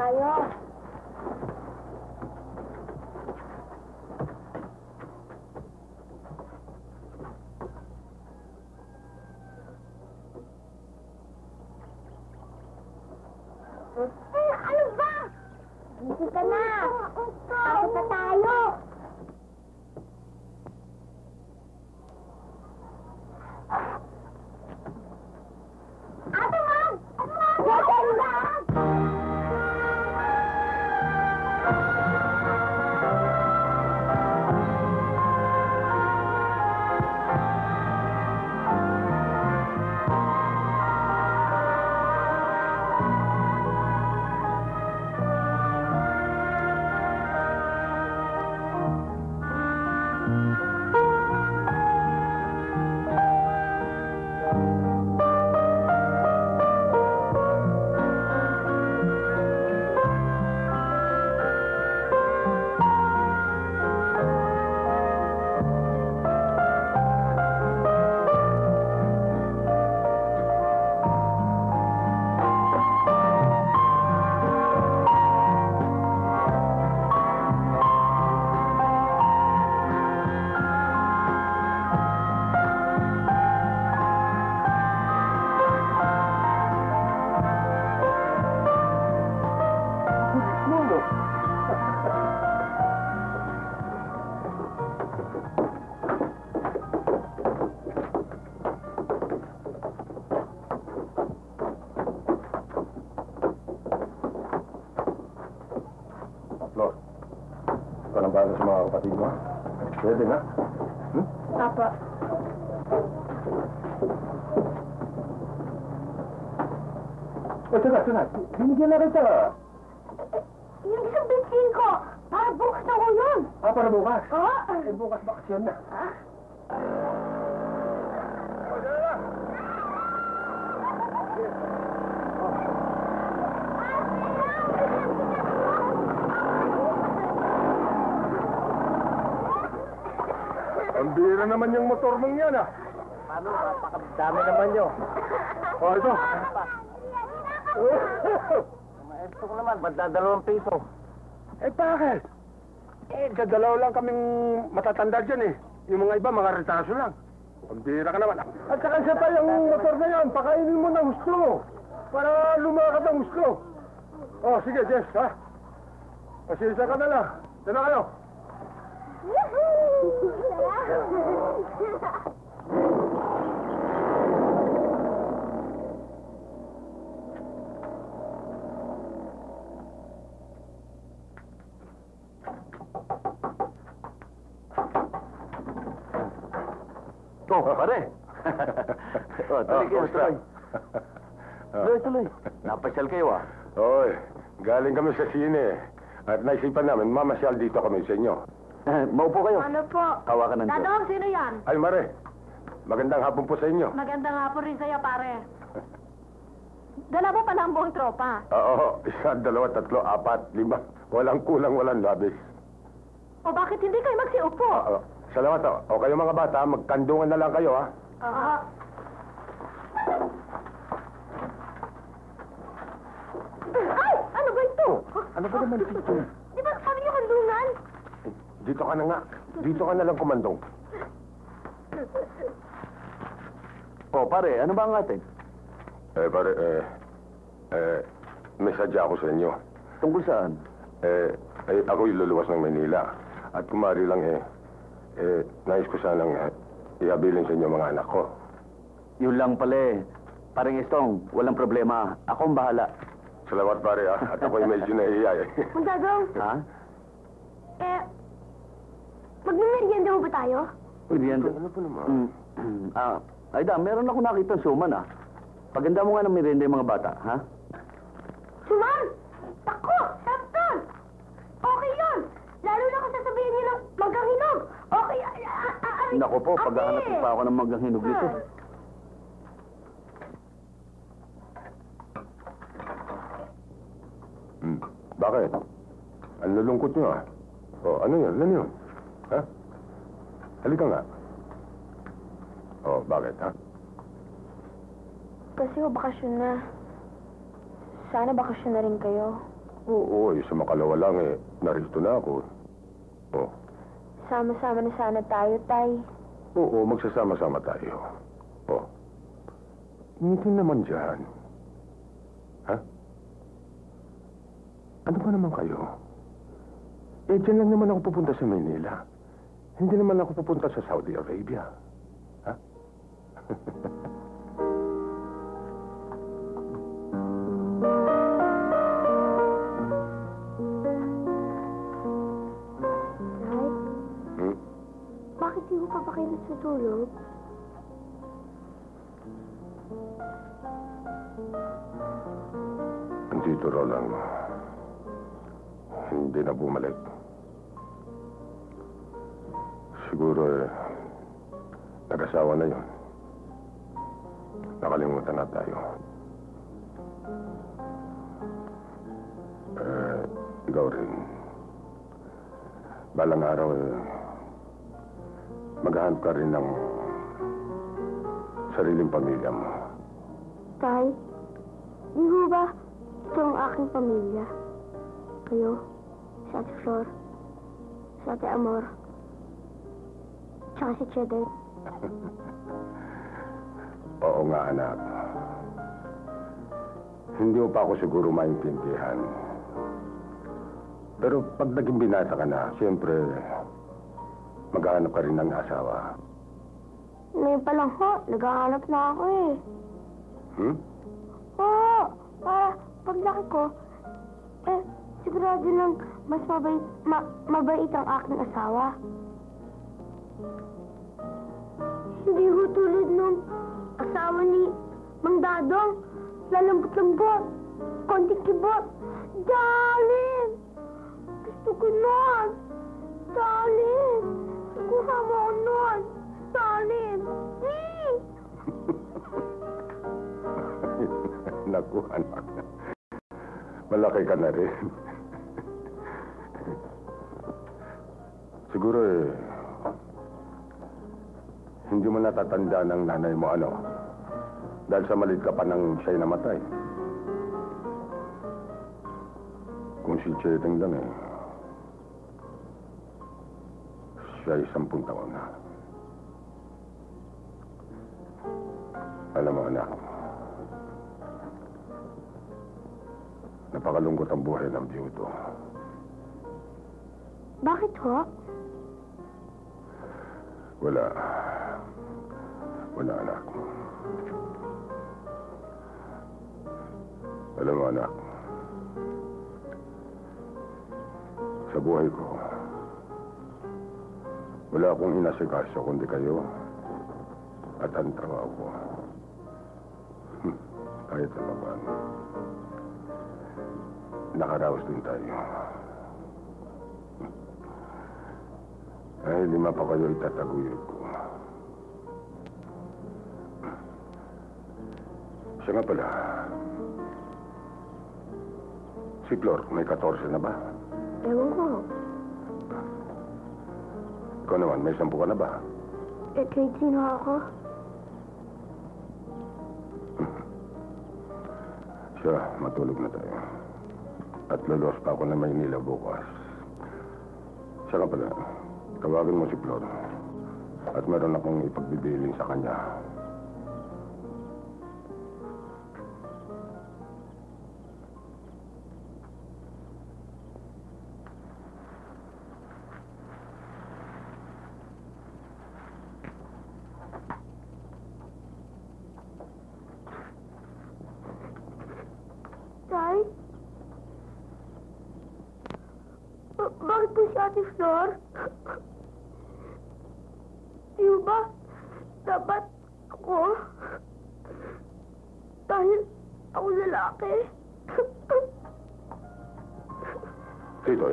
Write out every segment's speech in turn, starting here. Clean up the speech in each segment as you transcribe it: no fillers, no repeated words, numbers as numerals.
tayo. Ano ba? Dito ka na. Pasok na tayo. Ate Ma'am! Maganda! Para sa mga kapatid mo. Pwede na? Papa. Teka. Binigyan na kita. Yung isang bitsin ko, para bukas na ko yun. Para bukas? Oo. Bukas bakasyon na. Ha? Ang bira naman yung motor mong yan, Paano? Dami naman nyo. Ito. Maestro ko naman, ba't dadalawang piso? Bakit? Dadalaw lang kaming matatanda dyan, Yung mga iba, mga retraso lang. Ang bira ka naman. At saka siya pa yung motor na yan, pakainin mo ng gusto. Para lumakad ang gusto. Sige, Jess, ha? Pasensya ka na lang. Tara kayo. Pare. Tuloy. Tuloy. Napasyal kayo, Oy, galing kami sa sine. At naisipan namin, mamasyal dito kami sa inyo. Maupo kayo. Ano po? Tawakan ng Dadong, sino yan? Ay, Mare. Magandang hapon po sa inyo. Magandang hapon rin sa'yo, pare. Dala mo pa na ang buong tropa. Oo, 1, 2, 3, 4, 5. Walang kulang, walang labis. O bakit hindi kayo magsiupo? Salamat, O kayo mga bata, magkandungan na lang kayo, ha? Oo. Ay! Ano ba ito? Ano ba naman dito? Di ba kami yung kandungan? Dito ka na nga. Dito ka na lang kumandong. Pare, ano ba ang atin? Pare, may sadya ako sa inyo. Tungkol saan? Ako'y luluwas ng Manila. At kumari lang, nais ko sanang ihabilin sa inyo mga anak ko. Yun lang pala, Paring Estong, walang problema. Ako ang bahala. Salamat, pare, At ako'y medyo nahihiya, Kung Dadong, Ha? magmimerienda mo ba tayo? Pwede yan. Ano po naman? Ayda, meron ako nakita suman, Paganda mo nga ng merienda yung mga bata, ha? Suman! Tako! Sapton! Okay yun! Lalo na kung sasabihin nila magkahinog! Okay, Naku po, paghahanap pa ako ng magang hinog nito. Bakit? Ang lulungkot nyo, ano yun? Ano yun? Ha? Halika nga. Bakit, ha? Kasi bakasyon na. Sana bakasyon na rin kayo. Oo, sa makalawa lang narito na ako. Oh. Sama-sama na sana tayo, Tay. Oo, magsasama-sama tayo. Oh. Ngiti naman dyan. Ha? Ano ba naman kayo? Dyan lang naman ako pupunta sa Manila. Hindi naman ako pupunta sa Saudi Arabia. Ha? Tay, bakit di ko papakilit sa tulog? Andito raw lang. Hindi na bumalik. Siguro nag-asawa na yun. Nakalimutan na tayo. Ikaw rin. Balang araw maghahanap ka rin ng sariling pamilya mo. Tay, di ho ba ito ang aking pamilya? Kayo, si Ate Flor, si Ate Amor, tsaka si Cheddar. Oo nga, anak. Hindi mo pa ako siguro maintindihan. Pero pag naging binata ka na, siyempre, maghahanap ka rin ng asawa. Ngayon pa lang ho, naghahanap na ako eh. Oo, para paglaki ko, sigurado lang mas mabait ang aking asawa. Hindi ho tulad nung asawa ni Mang Dadong, lalambot-lambot, konting kibot. Darling! Gusto ko nun! Darling! Kuha mo ako nun! Darling! Naku, anak. Malaki ka na rin. Siguro hindi mo natatanda ng nanay mo, ano? Dahil sa maliit ka pa nang siya'y namatay. Kung si Cheteng lang siya'y 10 taon na. Alam mo, anak, napakalungkot ang buhay ng biyudo. Bakit ho? Wala, anak. Alam mo, anak, sa buhay ko, wala akong inasikaso kundi kayo at ang trabaho ko. Kahit sa paano, nakaraos din tayo. Ay, 5 pa kayo itataguyod ko. Siya nga pala, si Flor, may 14 na ba? Ewan ko. Ikaw naman, may 10 ka na ba? Kahit sino ako? Siya, matulog na tayo. At lalos pa ako na Maynila bukas. Siya nga pala, tawagin mo si Flor. At meron akong ipagbibiling sa kanya. Tay? Bakit po si Ate Flor? Di ba dapat ako? Dahil ako lalaki? Titoy,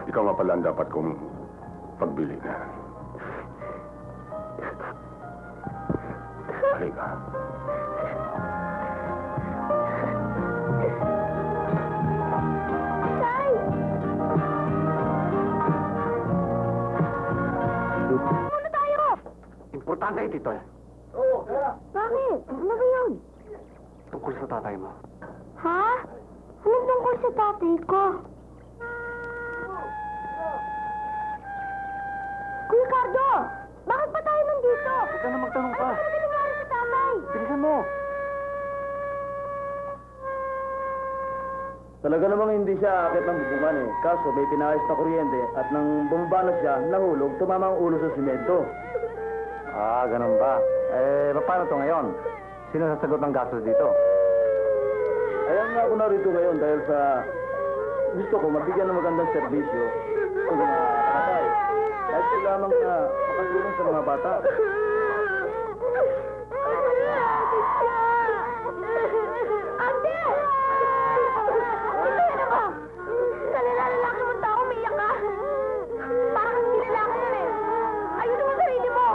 ikaw nga pala ang dapat kong pagbilin. Halika. Tay! Muna tayo! Importante, Titoy. Bakit? Ano ba yun? tungkol sa tatay mo. Ha? Anong tungkol sa tatay ko? Kuya Cardo! Bakit pa tayo nandito? Huwag ka na magtanong pa. Ano ba nangyari sa tatay? Bilisan mo. Talaga namang hindi siya akit ng bubungan eh. Kaso may pinayos na kuryente at nang bumaba na siya, nahulog, tumama ang ulo sa simento. Ah, ganun ba? Eh, paano to ngayon? Sino sasagot ng gastos dito? Ayan nga ako narito ngayon dahil sa gusto ko mabigyan ng magandang serbisyo sa mga tatay. Kahit sila lamang na makatulong sa mga bata. Ate! Ito na ba? Nalalaki mo tao, umiyak ka. Parang hindi lalaki yan eh. Ayun mo sarili mo.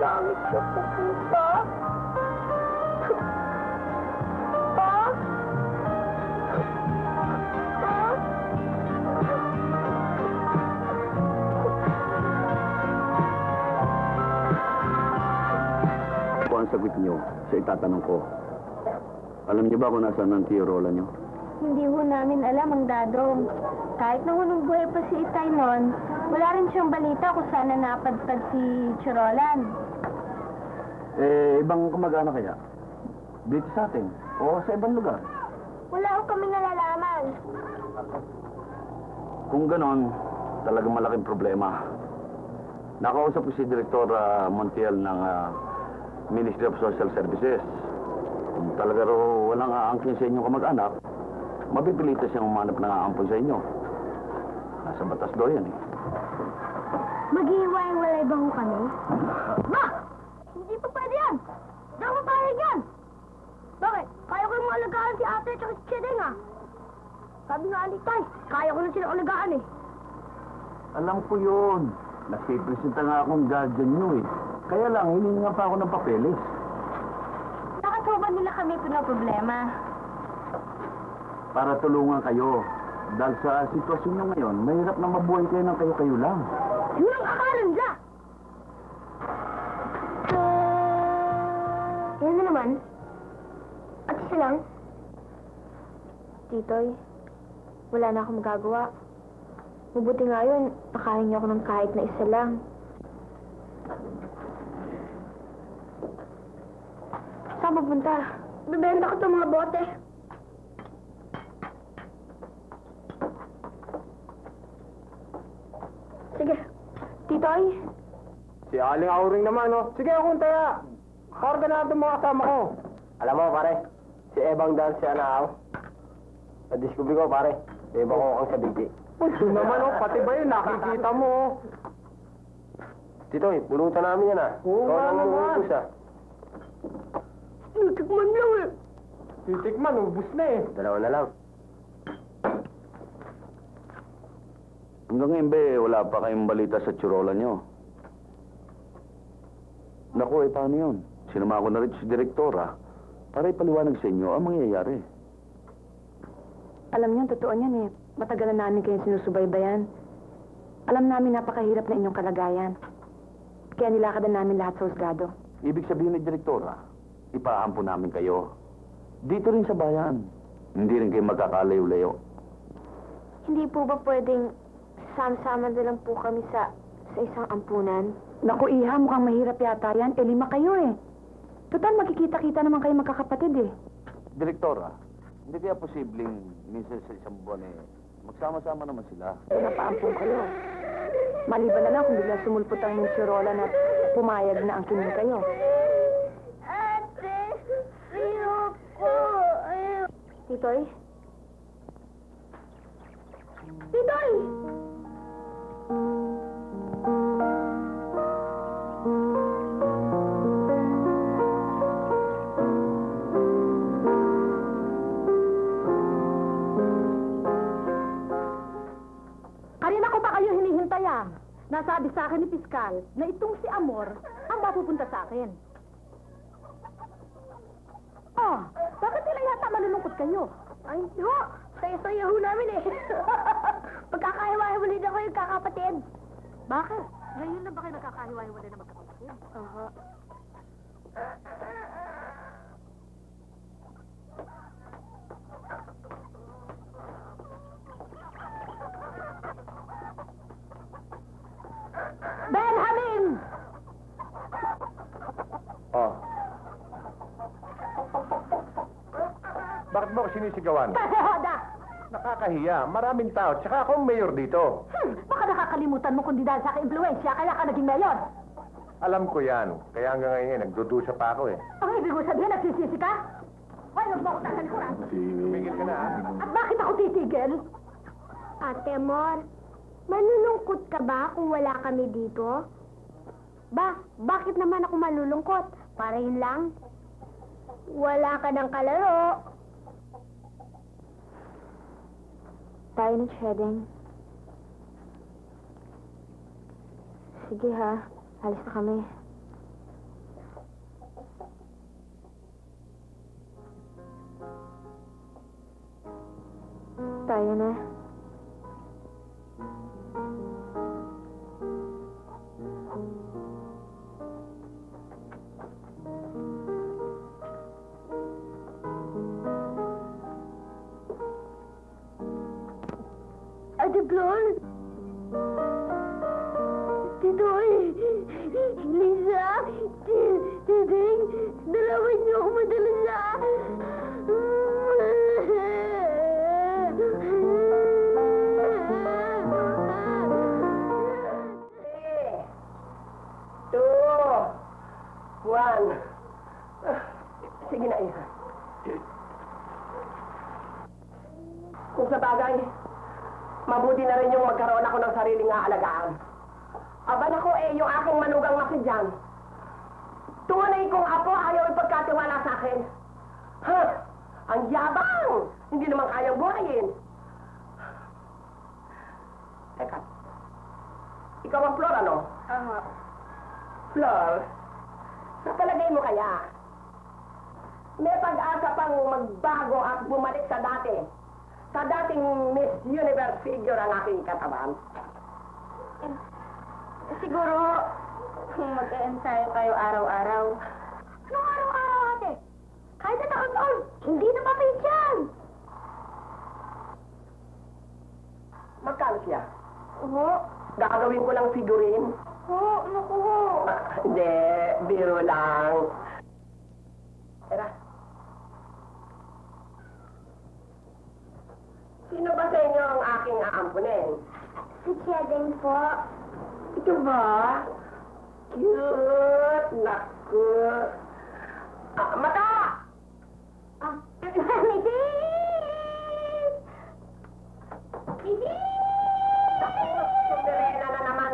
Gamit ko po pa. Pa? Ano ang sagot niyo sa itatanong ko? Alam niyo ba kung nasaan ang tiyo Rola niyo? Hindi ho namin alam ang dadong. Kahit nang unang buhay pa si Itay noon, wala rin siyang balita kung saan na napadpad si Chirolan. Eh, ibang kamag-anak kaya? Dito sa atin? O sa ibang lugar? Wala ho kami nalalaman. Kung ganon, talagang malaking problema. Nakausap ko si Direktor Montiel ng Ministry of Social Services. Kung talaga raw walang aangkin sa inyong kamag-anak, mapipilitan siyang umanap ng aampon sa inyo. Nasa batas daw yan eh. Maghihiwa-walay ba ho kami? Ma! Hindi pa pwede yan! Hindi ako mapahig yan! Bakit? Kaya ko yung mga alagaan si ate at si Chedeng ah! Sabi nga ni Tay, kaya ko na silang alagaan eh. Alam ko yun. Nagsipresenta nga akong guardian nyo eh. Kaya lang, hiningi nga pa ako ng papeles. Bakit ho ba nila kami pinoproblema? Para tulungan kayo. Dahil sa sitwasyon nyo ngayon, mahirap na mabuhay kayo ng kayo-kayo lang. Yun ang akalan niya! Yan na naman. At isa lang. Titoy, wala na akong magagawa. Mabuti nga yun, nakain niyo ako ng kahit na isa lang. Saan pupunta? Bibenta ko itong mga bote. Sige. Titoy? Si Aling Auring naman, no? Sige, akong taya. Karga na itong mga kasama ko. Alam mo, pare, si Ebang Dan si Anao. Na-discover ko, pare. Iba ko kang sabiti. Ito naman, oh, pati ba yun? Nakikita mo, oh. Titoy, pulutan namin yan, ah. Oo nga naman. Tikman lang eh. Titikman, ubus na eh. Dalawa na lang. Hanggang ngayon ba wala pa kayong balita sa tsurola nyo? Naku, paano yun? Sinama ko na rin si Direktora para ipaliwanag sa inyo ang mangyayari. Alam niyo, totoo niyan eh. Matagal na namin kayong sinusubaybayan. Alam namin napakahirap na inyong kalagayan. Kaya nilakadan namin lahat sa husgado. Ibig sabihin ni Direktora, ipahampo namin kayo. Dito rin sa bayan. Hindi rin kayo magkakalayo-layo. Hindi po ba pwedeng sama-sama na lang po kami sa isang ampunan? Naku, Iha, mukhang mahirap yata yan. 5 kayo eh. Total, makikita-kita naman kayo magkakapatid eh. Direktora, hindi kaya posibleng minsan sa isang buwan magsama-sama naman sila. Napaampong kayo. Maliban na lang kung biglang sumulpot ang inyong sirola na pumayag na ang kining kayo. Ate, ayoko. Titoy? Titoy! Kanina ko pa kayo hinihintay ah. Nasabi sa akin ni Piskal na itong si Amor ang mapupunta sa akin. Oh, bakit nila yata malulungkot kayo? Ay, ho! Saya-saya ho namin eh. Pagkakahiwa-hiwalay na kayo, kakapatid. Bakit? Ngayon na ba kayo nagkakahiwa-hiwalay na magkakapatid? Aha. Benjamin! Oh. Bakit mo ako sinisigawan? Kasi hoda! Nakakahiya. Maraming tao. Tsaka ako ang mayor dito. Baka nakakalimutan mo kundi dahil sa ka-impluensya kaya ka naging mayor. Alam ko yan. Kaya hanggang ngayon, nagdudusa pa ako eh. Ang ibig mo sabihin, nagsisisi ka? Hoy, huwag mo ako tatalikuran. Tumigil ka na, ha? At bakit ako titigil? Ate Amor, malulungkot ka ba kung wala kami dito? Bakit naman ako malulungkot? Para yun lang? Wala ka ng kalaro. Tayo ni Chedeng. Sige ha, alis na kami. Tayo na. Ate Flor? Titoy? Lisa? Tiding? Dalawan niyo ako madala sa... Sige na, Iha. Kung sa bagay, mabuti na rin yung magkaroon ako ng sariling aalagaan. Aba nako yung aking manugang masidyan. Tunay kong apo ayaw ipagkatiwala sa akin. Ha? Ang yabang! Hindi naman kayang buhayin. Teka. Ikaw ang Flor, ano? Flor, napalagay mo kaya? May pag-asa pang magbago at bumalik sa dati. Sa dating Miss Universe figure ang aking katawan. Siguro, kung mag-ensayo kayo araw-araw. Anong araw-araw, ate? Kahit na taon-taon, hindi na mapit yan. Magkano siya? Oo. Gagawin ko lang figurine. Oo, naku. Hindi, biro lang. Tara. Sino ba sa inyo ang aking aampunin? Si Chedeng po. Ito ba? Cute! Naku! Mata! Mrs! Naku, Cinderella na naman.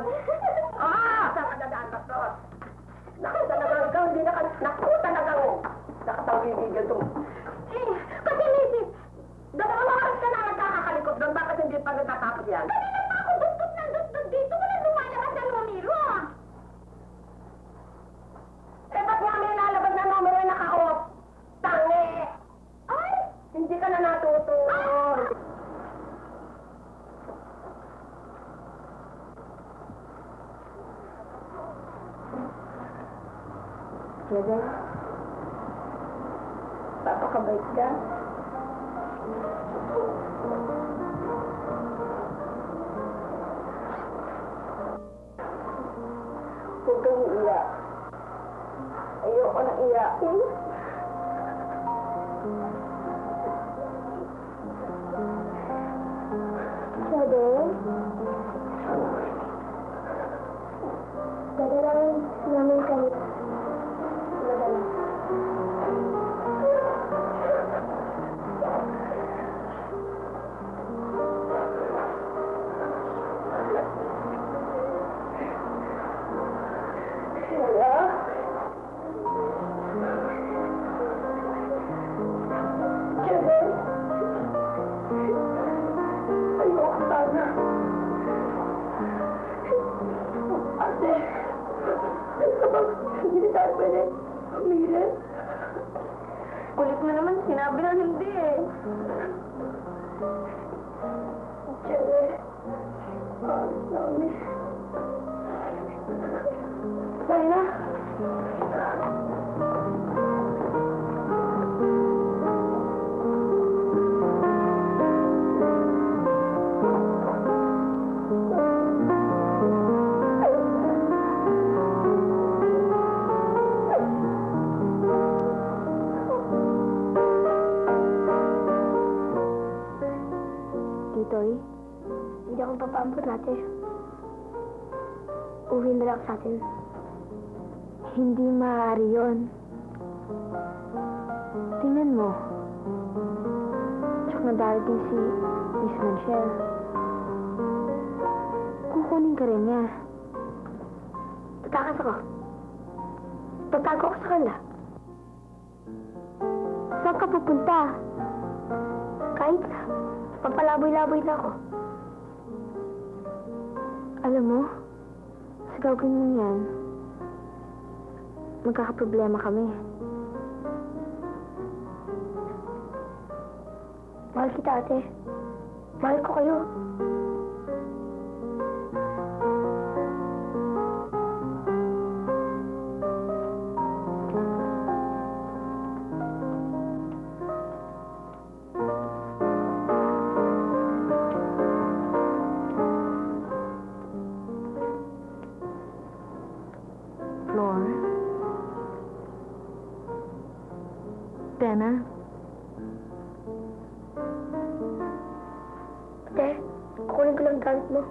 Saan ka dadaan, Pastor? Naku, talagang ikaw, hindi naku, talagang nakatawigigil ito. Kasi, misis, Dalawang oras ka na nagkakakalikot doon, bakit hindi pa natatapos yan? kanina pa ako dustot ng dustot dito. Wala lumalabas na numero. Ba't nga may lalabas na numero yung naka-off? Tangi! Ay, hindi ka na natuto. Jede, papakabait ka. Huwag kang iiyak. Ayoko na iyak. Jede, dadalawin namin kayo. Madala. Kulit mo naman, sinabi na hindi eh. Jede, namin. Dahil na. Titoy, hindi ako papaambot natin. Uwi na lang sa atin. Hindi maaari yun. Tingnan mo. Tsaka na darating si Miss Michelle. Kukunin ka rin niya. Tatakas ako. Tatago ako sa kanila. Saan ka pupunta? Kahit papalaboy-laboy na ako. Alam mo, sa gagawin mo yan, magkakaproblema kami. Mahal kita, ate. Mahal ko kayo. Flor? Tena? Ate, kukunin ko lang gamit mo.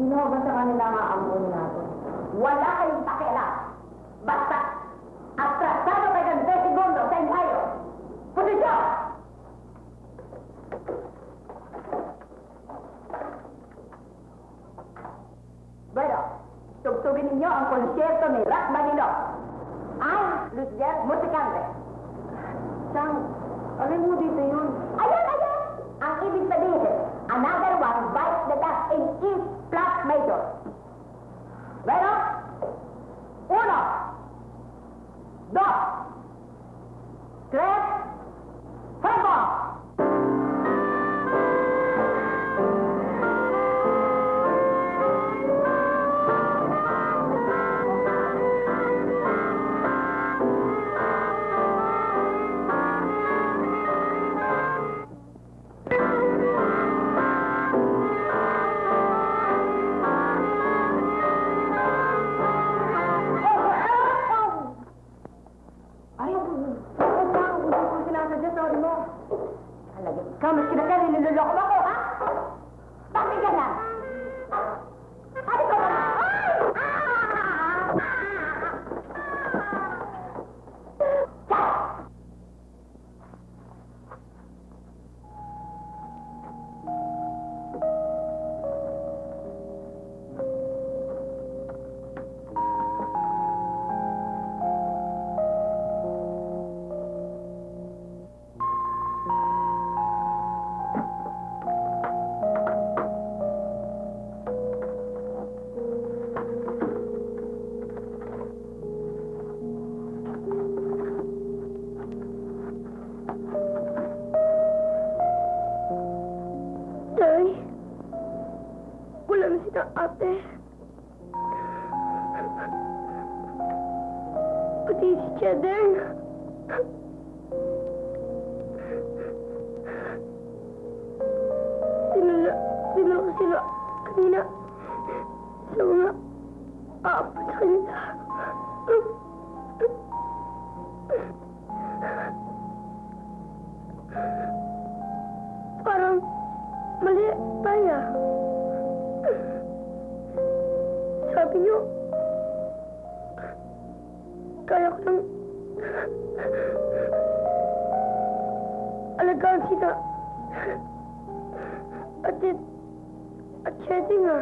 Sino ba sa kanila ang aampun natin? Wala kayong pakialam. Basta, atrasado kayo ng 10 segundo sa ensayo. Posisyon! Bueno, tugtugin ninyo ang konsyerto ni Rachmaninoff. Ang Lucier Musikante. Sang, alin mo dito yun? Ayun! Ang ibig sabihin, another one bites the dust in E flat major. Bueno, 1, 2, 3, 4. Ikaw, mas kinakari, niloloko mo ako, ha? Bakit ka lang? Sabi ko lang, ay! Tay, wala na si ate. Pati si Chedeng. Dinala ko sila kanina sa mga apo sa kanila. Parang mali tayo. Sabi niyo, kaya ko lang alagaan sila. At Chetty nga.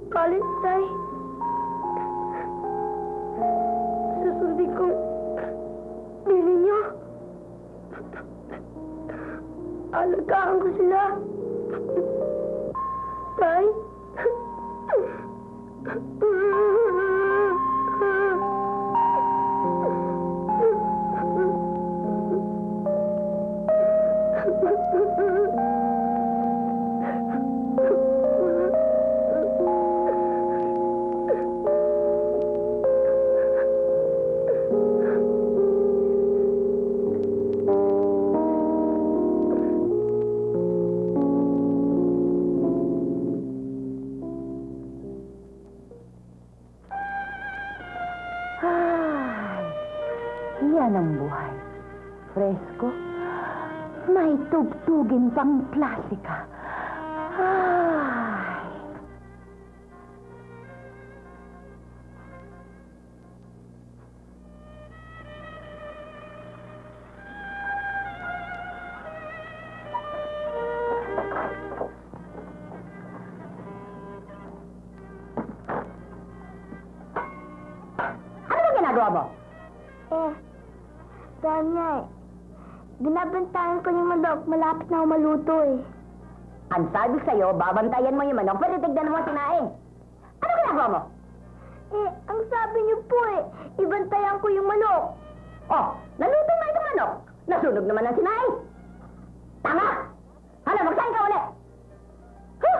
Kalit, tay. Susundin kong bili niyo. Alagaan ko sila. Tay? Yan ang buhay. Fresco. May tugtugin pang klasika. Ay. Ano ba ginagawa mo? Danya binabantayan ko yung manok. Malapit na ako maluto eh. Ang sabi sa'yo, babantayan mo yung manok, pero tignan mo sinaing. Ano ginagawa mo? Ang sabi niyo po ibantayan ko yung manok. Oh, naluto na itong manok. Nasunog naman ang sinaing. Tama! Hala, magsaing ka ulit! Huh!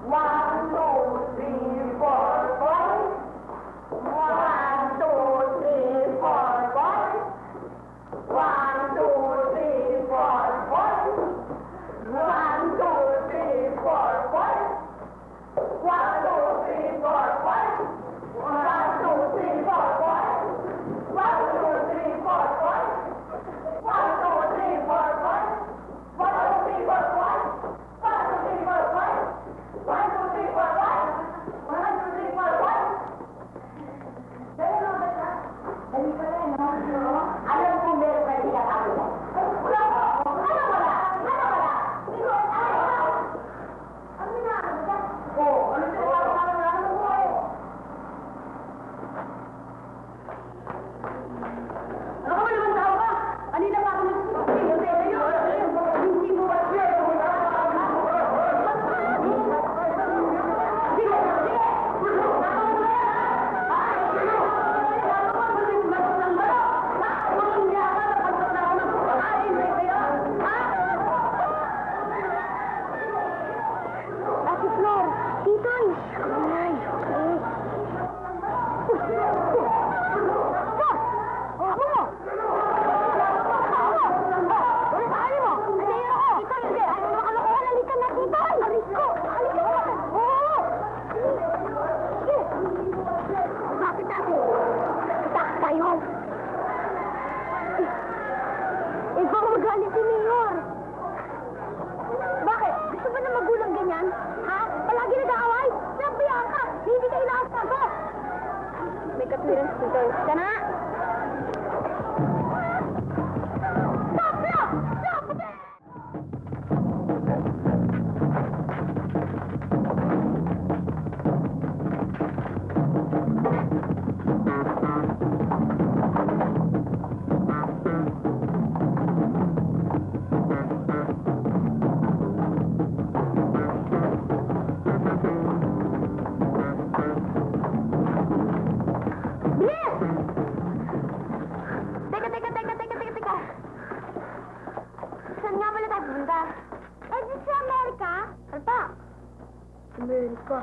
Amerika.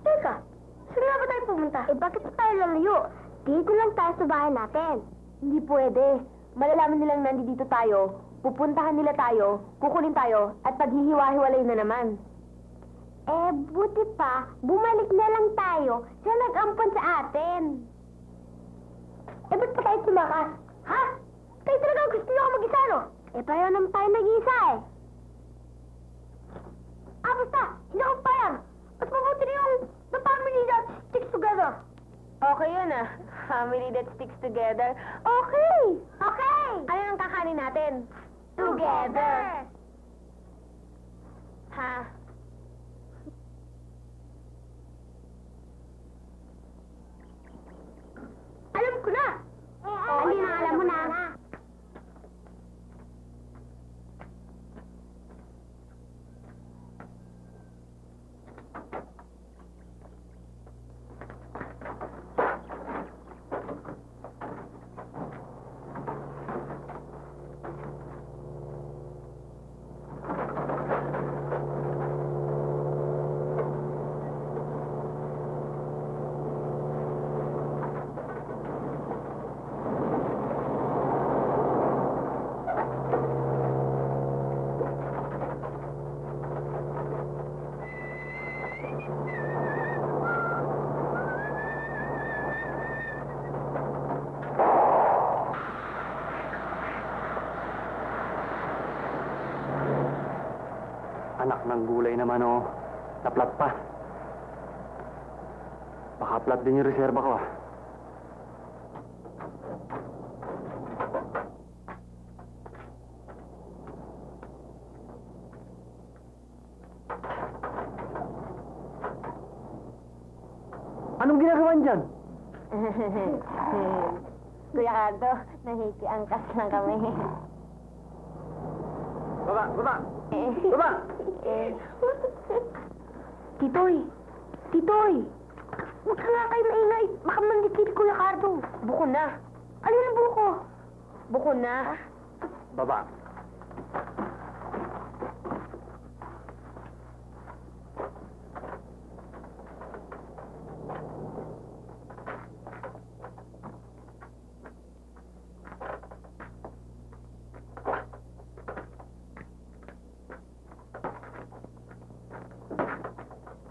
Teka, saan nga ba tayo pumunta? Eh, bakit pa tayo lalayo? Dito lang tayo sa bahay natin. Hindi pwede. Malalaman nilang nandito tayo, pupuntahan nila tayo, kukunin tayo, at paghihiwa-hiwalay na naman. Eh, buti pa, bumalik na lang tayo. Siya nag-ampon sa atin. Eh, ba't pa tayo tumakas? Ha? Tayo talaga gusto niyo ako mag-isa, no? Eh, pareho naman tayo nag-iisa eh. Ah, basta! Hindi ako payag! Mas mabuti na yung the family that sticks together. Okay yun ah. Family that sticks together. Okay! Okay! Ano ang kakanin natin? Together! Ha? Alam ko na! Hindi na alam mo na. Anak ng gulay naman, oh. Naplat pa. Baka plat din yung reserba ko, ah. Anong ginagawa niyan? Kuya Cardo, nahikiangkas lang kami. Baba! Baba! Baba! Titoy! Titoy! Huwag ka nga kayo maingay. Baka mandikit Kuya Cardo. Buko na! Ano yung buko? Buko na! Baba!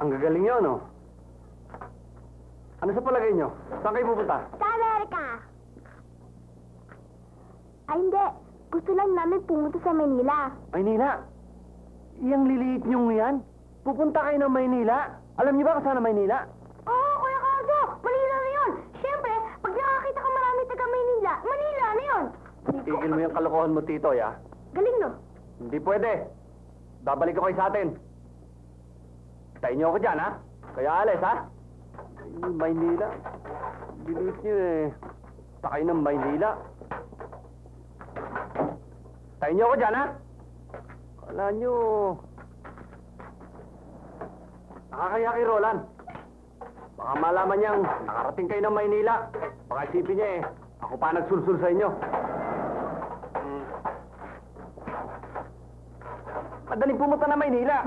Ang gagaling nyo, no? Ano sa palagay nyo? Saan kayo pupunta? Sa Amerika! Ay, hindi. Gusto lang namin pumunta sa Manila. Maynila? Iyang liliit nyong yan? Pupunta kayo ng Maynila? Alam niyo ba kung saan ang Maynila? Oo, Kuya Cardo! Manila na yun! Siyempre, pag nakakita ka marami taga Maynila, Manila na yun! Tigil mo yung kalokohan mo, Tito, ya? Galing, no? Hindi pwede. Babalik ako kayo sa atin. Tayo niyo ako dyan, ha? Kaya alis, ha? Ay, Maynila. Liliit niyo, eh. Takay ng Maynila. Tayo niyo ako dyan, ha? Kala niyo... Nakakaya kay Roland. Baka malaman niyang nakarating kayo ng Maynila. Baka isipin niya, eh. Ako pa nagsulsul sa inyo. Madaling pumunta na Maynila.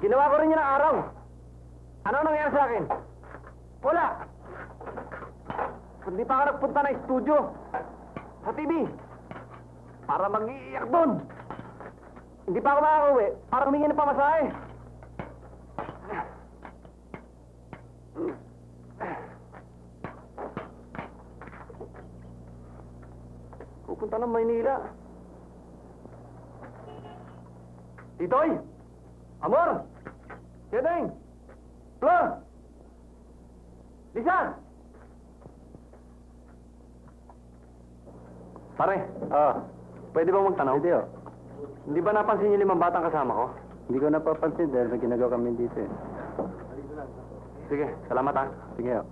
Ginawa ko rin yun ng araw. Ano nangyari sa akin? Wala. Hindi pa ako nagpunta ng studio. Sa TV. Para mag-iiyak doon. Hindi pa ako makakauwi. Para humingi ng pamasahe. Pupunta ng Maynila. Titoy! Amor! Kedeng! Flor! Lisa! Pare, pwede ba magtanong? Pwede, oh. Hindi ba napansin niyo 5 batang kasama ko? Hindi ko napapansin dahil may ginagawa kami dito, eh. Sige, salamat, ha. Sige, oh.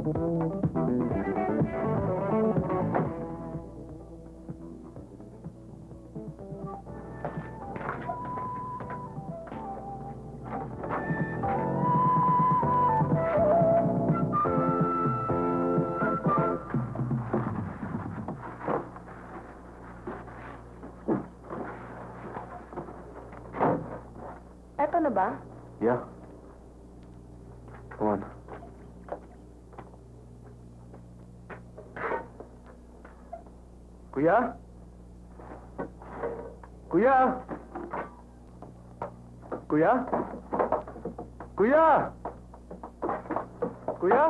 Eto na ba? Yeah. Come on. Kuya? Kuya? Kuya? Kuya? Kuya?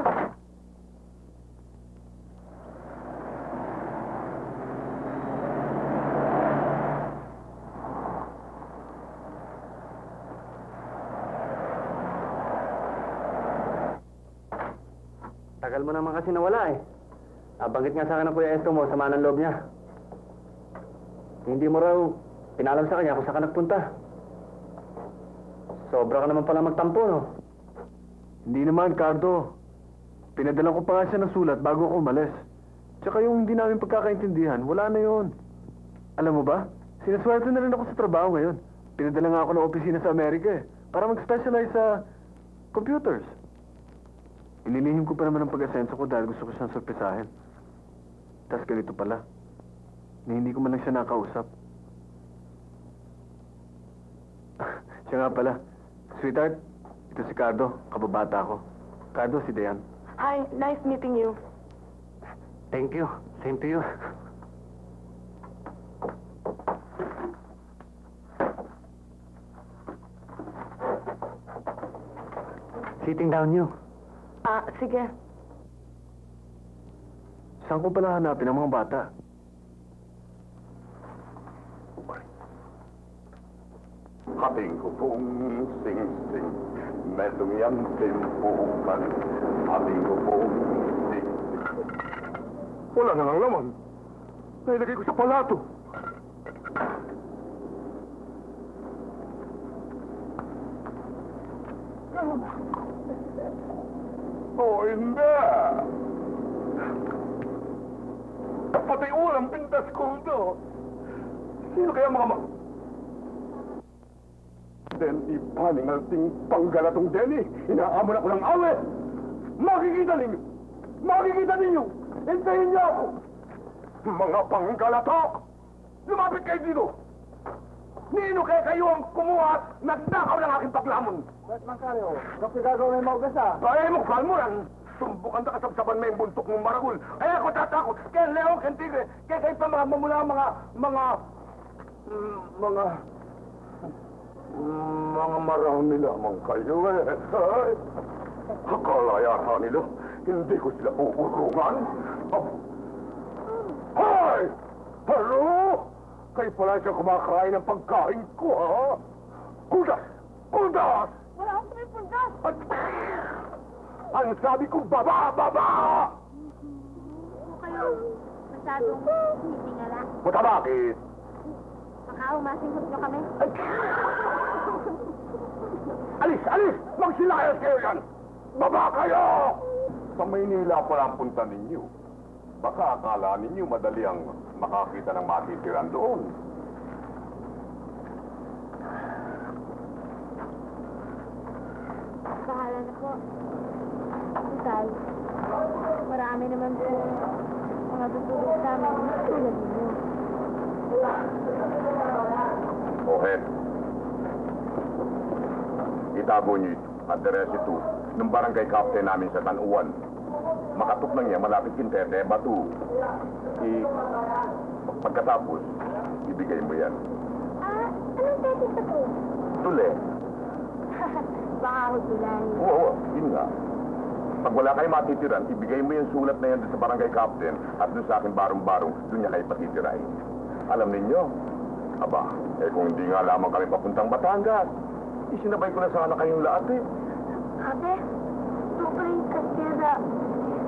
Tagal mo naman kasi nawala eh. Nabanggit nga sa akin ng Kuya Esto mo, sama ng loob niya. Hindi mo raw pinalam sa kanya kung saan ka nagpunta. Sobra ka naman pala magtampo, no? Hindi naman, Cardo. Pinadala ko pa nga siya ng sulat bago ako umalis. Tsaka yung hindi namin pagkakaintindihan, wala na yun. Alam mo ba, sinaswerte na rin ako sa trabaho ngayon. Pinadala nga ako ng opisina sa Amerika eh, para mag-specialize sa computers. Inilihim ko pa naman ang pag-asenso ko dahil gusto ko siyang sorpresahin. Tapos ganito pala, na hindi ko man lang siya nakausap. Siya nga pala, sweetheart, ito si Cardo, kababata ko. Cardo, si Dayan. Hi, nice meeting you. Thank you. Same to you. Sitting down you. Sige. Saan ko pala hanapin ang mga bata? Ating ko pong sing-sing, metong yang tempuman. Ating ko pong sing-sing. Wala na nga naman. Nailagay ko sa palato. Oh, hindi. Pati ulam pintas ko ito. Sino kaya mga Denny, paningalting panggalatong Denny. Inaamon ako ng awet. Makikita ninyo. Makikita ninyo. Hintayin niyo ako. Mga panggalatok. Lumapit kayo dito. Nino kaya kayo ang kumuha at nagnakaw ng aking paglamon. Ba't man kayo? Kapag gagawin mo gasa? Ay mo, kalmuran. Tumbukan na kasabsaban may buntok mong maragul. Ay ako tatakot. Kaya Leon, kaya Tigre. Kaya kayo pa mga mamula mga marami lamang kayo eh. Ay, akala yata nila, hindi ko sila uurungan. Ay! Hello? Kayo pala siya kumakain ng pagkain ko, ha? Kudas! Kudas! Wala akong tumipundas. At, ang sabi ko, baba! Baba! Ano kayo? Masyadong hitingala. Buta bakit? Baka umasinghot nyo kami. Alis! Alis! Magsilayas kayo yan! Baba kayo! Sa Maynila pala ang punta ninyo. Baka akala ninyo madali ang makakita ng matitiran doon. Bahala na po. Total, marami naman po mga tutulog sa amin tulad ninyo. Okay. Itago niyo ito. Address ito. Nung barangay captain namin sa San Juan. Makatok lang niya, malapit Quintete, Batu. Pagkatapos, ibigay mo yan. Anong tesis na po? Tule. Baka ako tulay. Oo, yun nga. Pag wala kayo matitiran, ibigay mo yung sulat na yan doon sa barangay captain at doon sa akin barong-barong, doon niya kayo patitirahin. Alam ninyo, aba, kung hindi nga lamang kami papuntang Batangas, isinabay ko na sana kayong lahat eh. Ate, tutuloy kasi na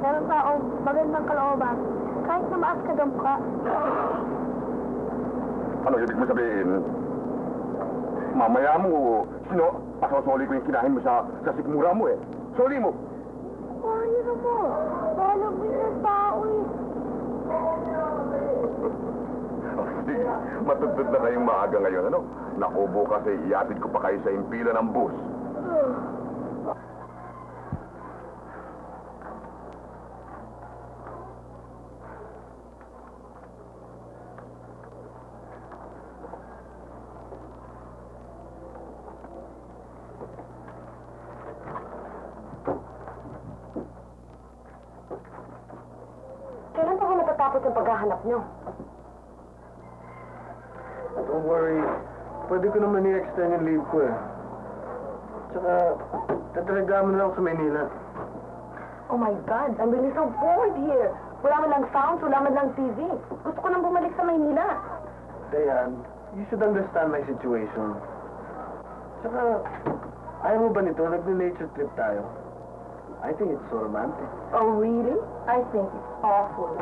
meron taong magandang kalooban. Kahit na maas ka daw ka. Ano ibig mo sabihin? Mamaya mo, pasosoli ko yung kinahin mo sa sikmura mo eh. Soli mo! Oh, Hira mo. Bahala mo yung tao eh. Sige, matutod na kayong maaga ngayon, ano? Naku, bukas ay iatid ko pa kayo sa impila ng bus. Kailan pa ko natatapos ang paghahanap nyo? Don't worry. Pwede ko naman i-extend yung leave ko eh. Tsaka, tatalagaan mo na ako sa Maynila. Oh my God, I'm really so bored here. Wala man lang sounds, wala man lang TV. Gusto ko nang bumalik sa Maynila. Dayan, you should understand my situation. Tsaka, ayaw mo ba nito? Nag-nature trip tayo. I think it's so romantic. Oh, really? I think it's awful.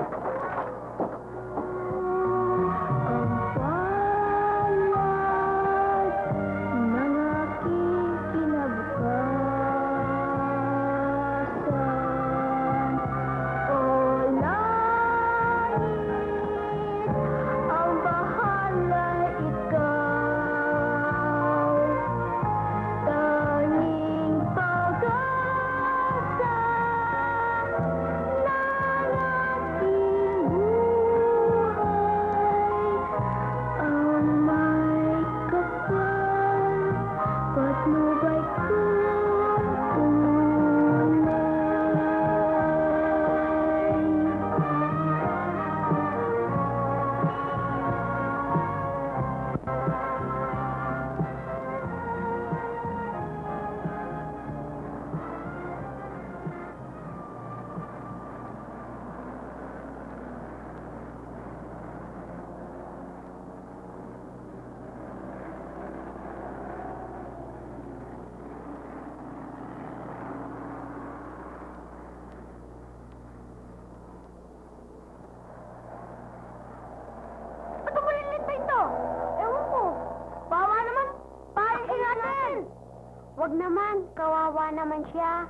Wag naman, kawawa naman siya.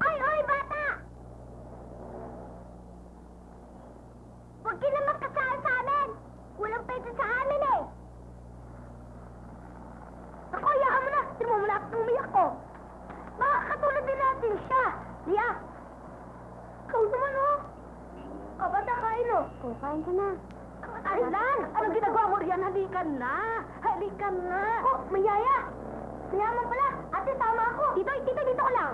Ay, oy, bata! Huwag ka naman kasal sa amin! Walang pwede sa amin eh! Ako, hayaan mo na! Sino mo mula at umiyak ko? Baka katulad din natin siya! Lia! Ikaw naman oh! Kabata, kain oh! Oh, kain ka na. Ay, Lan! Anong ginagawa mo riyan? Halikan na! Halikan na! Oh, mayaya! Mayaman pala! Ate, tama ako! Titoy, dito ko lang!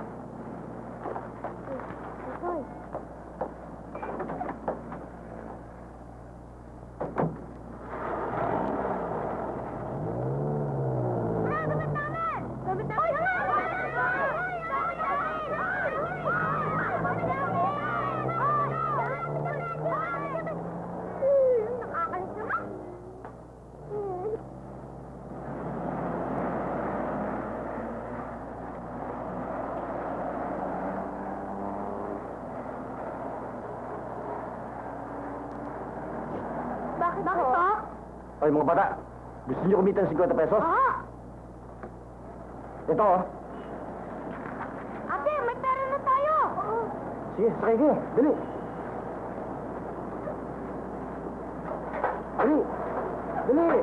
Titoy. Gamit namin! Gamit namin! Nakakalis naman! Bakit po? Oy, mga bata, gusto niyo kumita ng 50 pesos? Ah! Ito, oh. Ate, may pera na tayo! Sige, sakay kayo. Dali. Dali. Dali.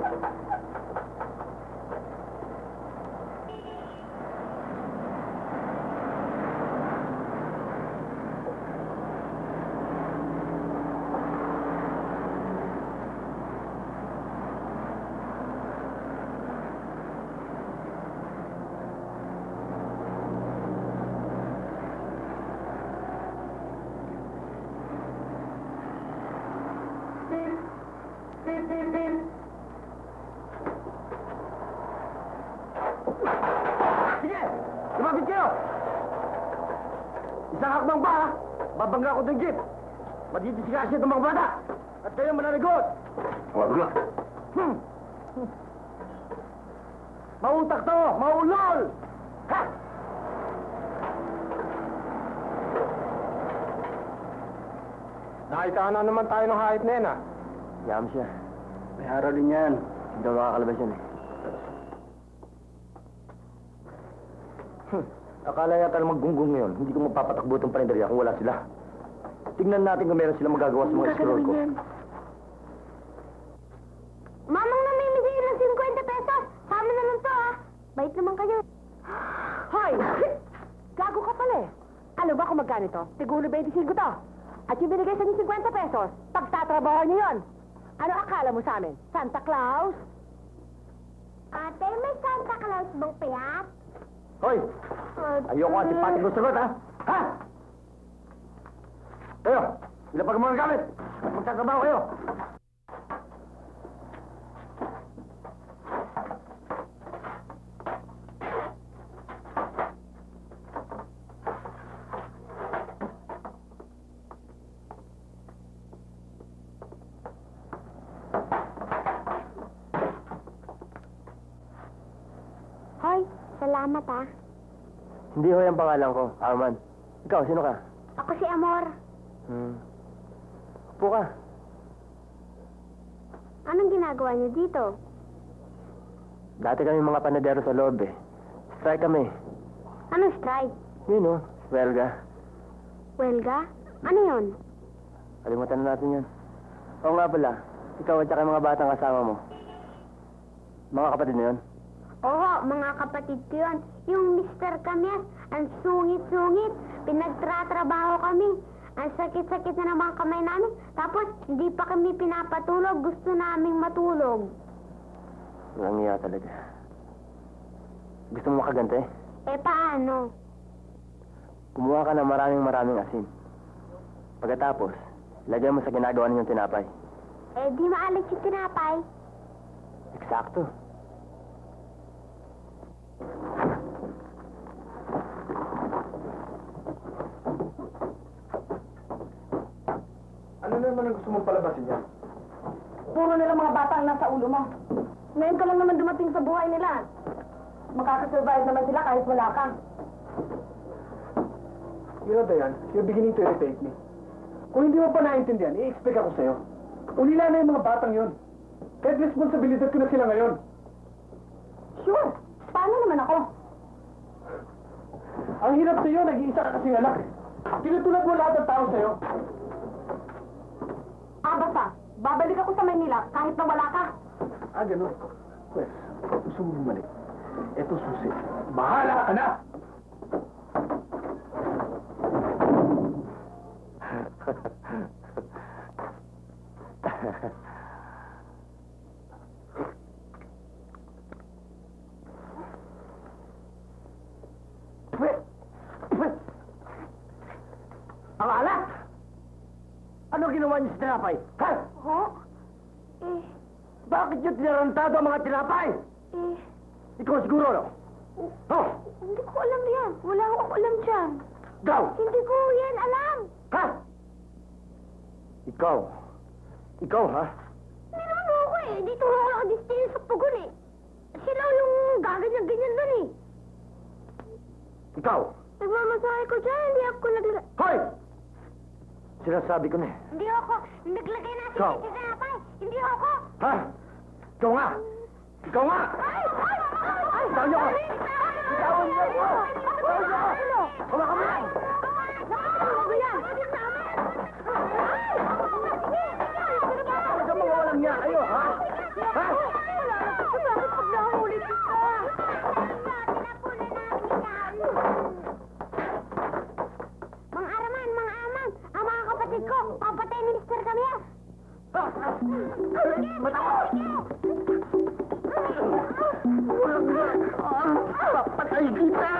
Sige! Lumapit kayo! Isang hakbang ba, ha? Babangga ko ng jeep. Madidisgrasya ng mga bata. At kayo mananagot. Wag na. Mautak to! Maulol! Ha! Nakita na naman tayo ng hayop na yan, ah. Yam siya. May araw din yan. Hindi daw makakalabas yan, eh. Akala yata ng maggunggong ngayon, hindi ko mapapatakbo itong paninderya kung wala sila. Tingnan natin kung meron silang magagawa sa mga scroll ko. Mamang namimigay ng 50 pesos. Sama na lang to, ah. Bait naman kayo. Hoy! Gago ka pala eh. Ano ba kung magkano ito? Siguro 25 to. At yung binigay sa inyo 50 pesos, pagtatrabaho niyo yon. Ano akala mo sa amin? Santa Claus? Ate, may Santa Claus bang payat? Hoy! Ayoko ang simpatik mo sagot, ha? Ha? Kayo! Ilapag mo ang gamit! At magtatrabaho kayo! Hoy, salamat, ah. Hindi ho yung pangalan ko, Arman. Ikaw, sino ka? Ako si Amor. Upo ka. Anong ginagawa niyo dito? Dati kami mga panadero sa loob eh. Strike kami. Anong strike? Yun oh, welga. Welga? Ano yun? Kalimutan na natin yan. Oo nga pala, ikaw at saka yung mga batang kasama mo. Mga kapatid na yun? Oo, mga kapatid ko yun. Yung Mr. Kamias, ang sungit-sungit. Pinagtratrabaho kami. Ang sakit-sakit na ng mga kamay namin. Tapos, hindi pa kami pinapatulog. Gusto naming matulog. Walang iya talaga. Gusto mo makagante? Eh, paano? Kumuha ka ng maraming asin. Pagkatapos, lagyan mo sa ginagawa ninyong tinapay. Eh, di maalit yung tinapay. Eksakto. Ano naman ang gusto mong palabasin yan? Puro nila mga bata ang nasa ulo mo. Ngayon ka lang naman dumating sa buhay nila. Makakasurvive naman sila kahit wala ka. You know, Dayan, you're beginning to irritate me. Kung hindi mo pa naiintindihan, i-expect ako sa'yo. Ulila na yung mga batang yon. Kahit responsibilidad ko na sila ngayon. Sure. Paano naman ako? Ang hirap sa'yo, nag-iisa ka kasing anak. Tinutulad mo lahat ng tao sa'yo. Basta. Babalik ako sa Manila kahit na wala ka. Ganun. Pwes, gusto mo bumalik. Eto susi. Bahala ka na! Ang alat! Ano ginawa niyo sa tinapay? Ha? Ho? Eh, Bakit niyo tinarantado ang mga tinapay? eh, Ikaw siguro, no? Oh, hindi ko alam yan. Wala akong alam dyan. ikaw! Hindi ko yan alam. Ha? Ikaw? Ikaw, ha? Hindi naman ako eh. Dito ako nakadistino sa pugon eh. Sila yung gaganyan-ganyan doon eh. Ikaw? Nagmamasahe ko dyan. Hindi ako naglagay. Hoy! Sinasabi ko na eh. Hindi ako. Naglagay natin Ikaw? sa tinapay. Hindi ako. Ha? Ikaw nga! Ikaw nga! Ay! Ay! Ay! Bitawan niyo ako! Bitawan niyo ako! Bitawan niyo ako! Hawakan mo yan! Nakakalawa ko yan! Huwag kang mga walang niya kayo, ha? Ha? Bakit pag nahuli kita? Mga araman, mga amang, ang mga kapatid ko, papatay ni Mr. Kamias. Matawag! Papatay kita!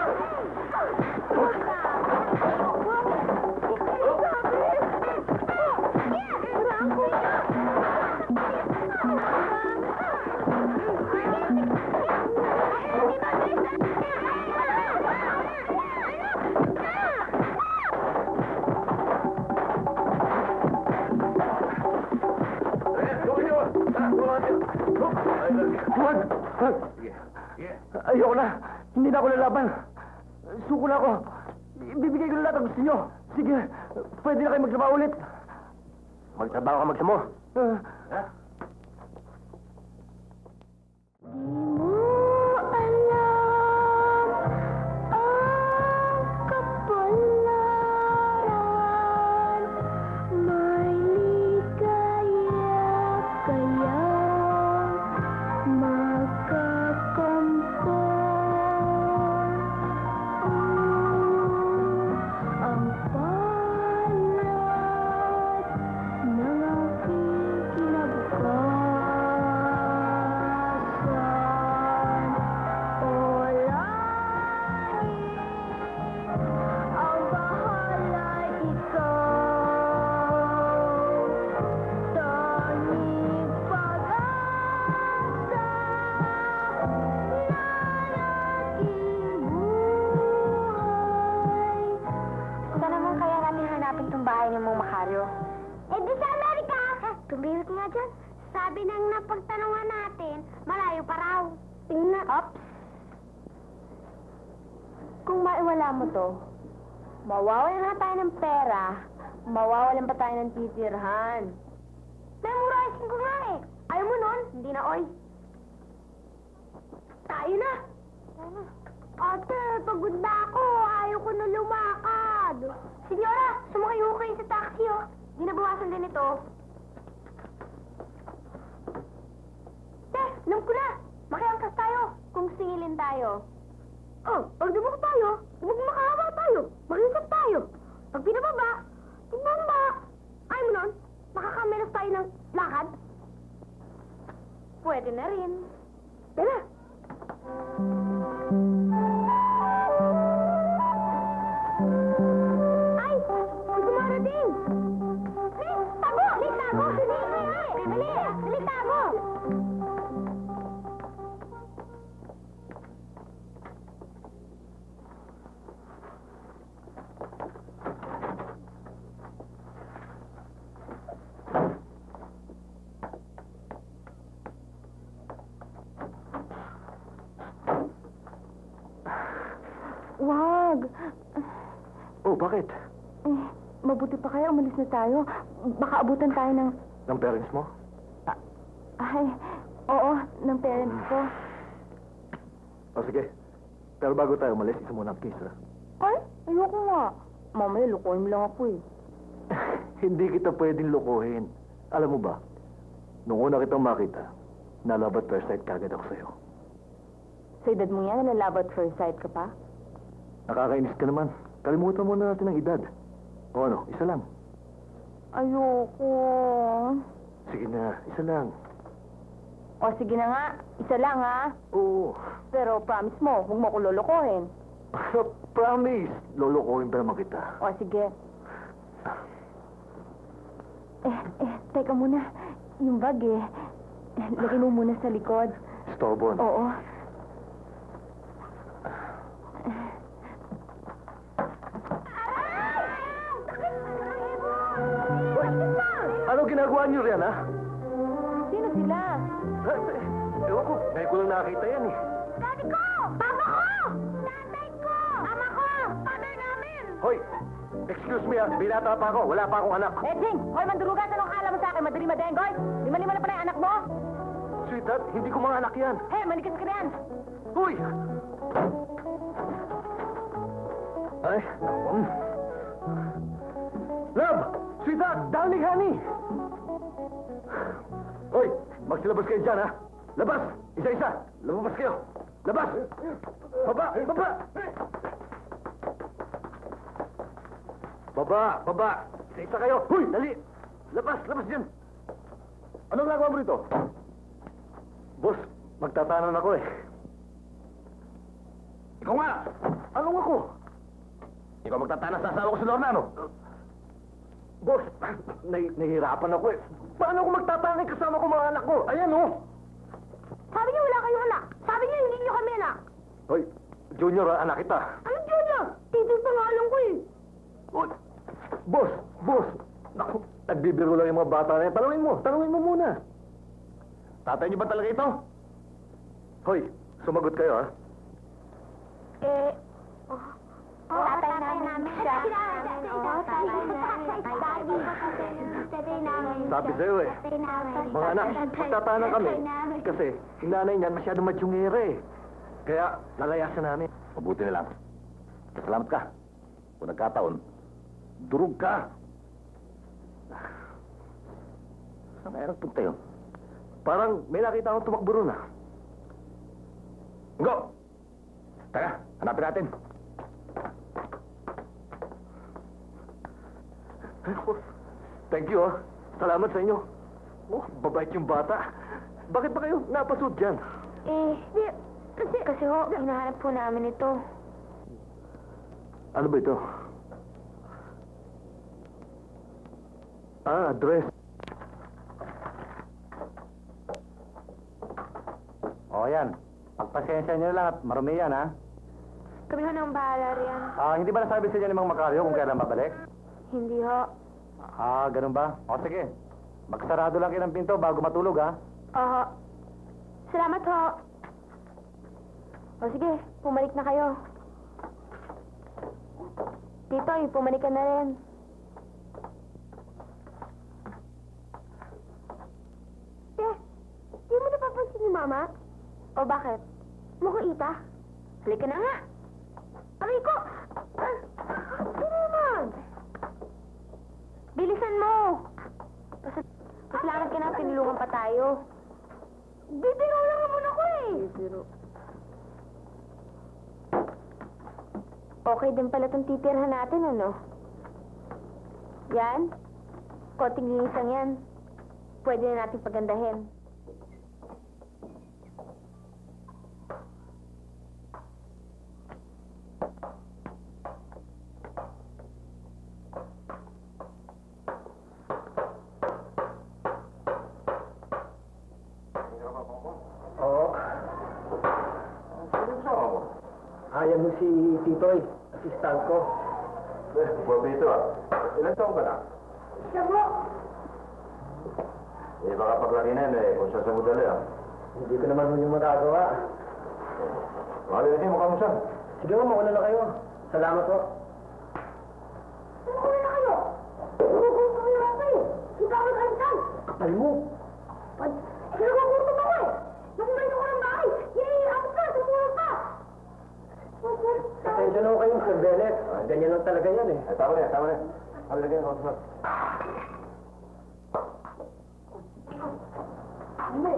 Huwag! Ayoko na! Hindi na ako lalaban! Suko na ako! Ibibigay ko na lahat ang gusto nyo! Sige, pwede na kayo magtrabaho ulit! Magtrabaho ka magsamo! Di mo alam ang sabi ng napagtanungan natin, malayo pa raw. Tingnan. Ops! Kung maiwala mo to, mawawalan na tayo ng pera, mawawalan pa tayo ng titirhan. Memorizing ko nga eh. Ayaw mo nun? Hindi na, oy. Tayo na. Ate, pagod na ako. Ayaw ko na lumakad. Senyora, sumakay ko kayo sa taxi, oh. Di nabawasan din ito. Alam ko na. Makiangkas tayo. Kung singilin tayo. Oh, pag dumako tayo, huwag makahawa tayo. Makiangkas tayo. Pag pinababa, ibamba. Ayaw mo nun? Makakamilas tayo ng lakad? Pwede na rin. Tara. Ay! May dumarating! Please, tago! Please, tago! Dali! Dali, tago! Wag! Oh, bakit? Mabuti pa kaya umalis na tayo. Baka abutan tayo ng... Ng parents mo? Ay, oo, ng parents ko. O sige. Pero bago tayo umalis, isa muna ang kiss, ha? Ay, ayoko nga. Mamaya, lukuhin mo lang ako eh. Hindi kita pwedeng lokohin. Alam mo ba, nung una kitang makita, nalabat first sight kagad ako sa'yo. Sa edad mo yan, nalalabat first sight ka pa? Nakakainis ka naman. Kalimutan mo na natin ang edad. O ano, isa lang. Ayoko. Sige na, isa lang. O sige na nga, isa lang ha. Oo. Pero promise mo, huwag mo ko lolokohin. Promise. Lolokohin pa naman kita. O sige. Teka muna. Yung bag lagay mo muna sa likod. Stobon. Oo. Ano ginagawa niyo riyan, ha? Sino sila? Ewan ko, ngayon ko lang nakakita yan, eh. Daddy ko! Papa ko! Tatay ko! Ama ko! Father namin! Hoy! Excuse me, ha? Binata pa ako. Wala pa akong anak. Jing! Hoy, mandurugan! Anong akala mo sa akin? Madali madenggoy? Lima-lima na pala yung anak mo? Sweetheart, hindi ko mga anak yan. Hey, manigas ka na yan! Hoy! Ay, Love! Sweetheart! Darling, honey! Hoy! Magsilabas kayo dyan, ha? Labas! Isa-isa! Lumabas kayo! Labas! Baba! Baba! Baba! Baba! Isa-isa kayo! Hoy! Dali! Labas! Labas dyan! Anong nagawa mo rito? Boss, magtatanan ako eh. Ikaw nga! Anong ako? Ikaw magtatanan sa asawa ko si Lorna, ano? Boss, nahihirapan ako eh. Paano ako magtatanan kasama ko mga anak ko? Ayan, oh! Sabi niyo wala kayong anak. Sabi niyo hindi niyo kami anak. Hoy, Junior, anak kita. Anong Junior? Tito pangalan ko eh. Hoy, boss! Boss! Naku, nagbibiro lang yung mga bata na yan. Tanungin mo muna. Tatay niyo ba talaga ito? Hoy, sumagot kayo, ha? Tatay namin siya. Sabi sa'yo eh. Mga anak, magtatanan kami. Kasi, si nanay niyan masyadong matsyungere. Kaya, lalayasan namin. Mabuti na lang. Salamat ka. Kung nagkataon, durog ka. Saan kaya nagpunta yun? Parang may nakita akong tumakbo ron, ha? Go! Tara, hanapin natin. Thank you, ha? Salamat sa inyo. Oh, babait yung bata. Bakit ba kayo napasod dyan? Kasi ho, hinahanap po namin ito. Ano ba ito? Address. O, yan. Pagpasensya nyo lang at marumi yan, ha? Kami ho nang bahala riyan. Hindi ba nasabi sa inyo ni Mang Macario kung kailan babalik? Hindi ho. Ganun ba? O, sige. Magsarado lang kayo ng pinto bago matulog, ha? Oo. Salamat ho. O sige, pumalik na kayo. Titoy, pumalik ka na rin. Di mo napapansin ni Mama? O bakit? Mukhang ita. Halika na nga. Aray ko! Ano naman? Bilisan mo! Pasalamat ka na, pinulungan pa tayo. Bibiro lang naman ako eh. Okay din pala itong titirhan natin, ano? Yan. Konting linis lang yan. Pwede na natin pagandahin. Oo. Ayan mo si Titoy, assistant ko. Bobito ilan taon ka na? Siya mo. Baka paglaki na yun kung saan sa mudali Hindi ko naman yung magagawa. Mahal yun, mukha mo saan? Sige mo, mauna na kayo. Salamat po. Ano na kayo? Gugutom ko yung ako eh. Kita ko kalitan. Kapal mo. Sinagugutom ako eh. Nakumain ako ng bahay. Ako ka, tutulog ka. Pasensya na ko kayo, Sir Bennett. Ganyan lang talaga yan eh. Tama na, tama na. Halagay na, kausap. Hindi.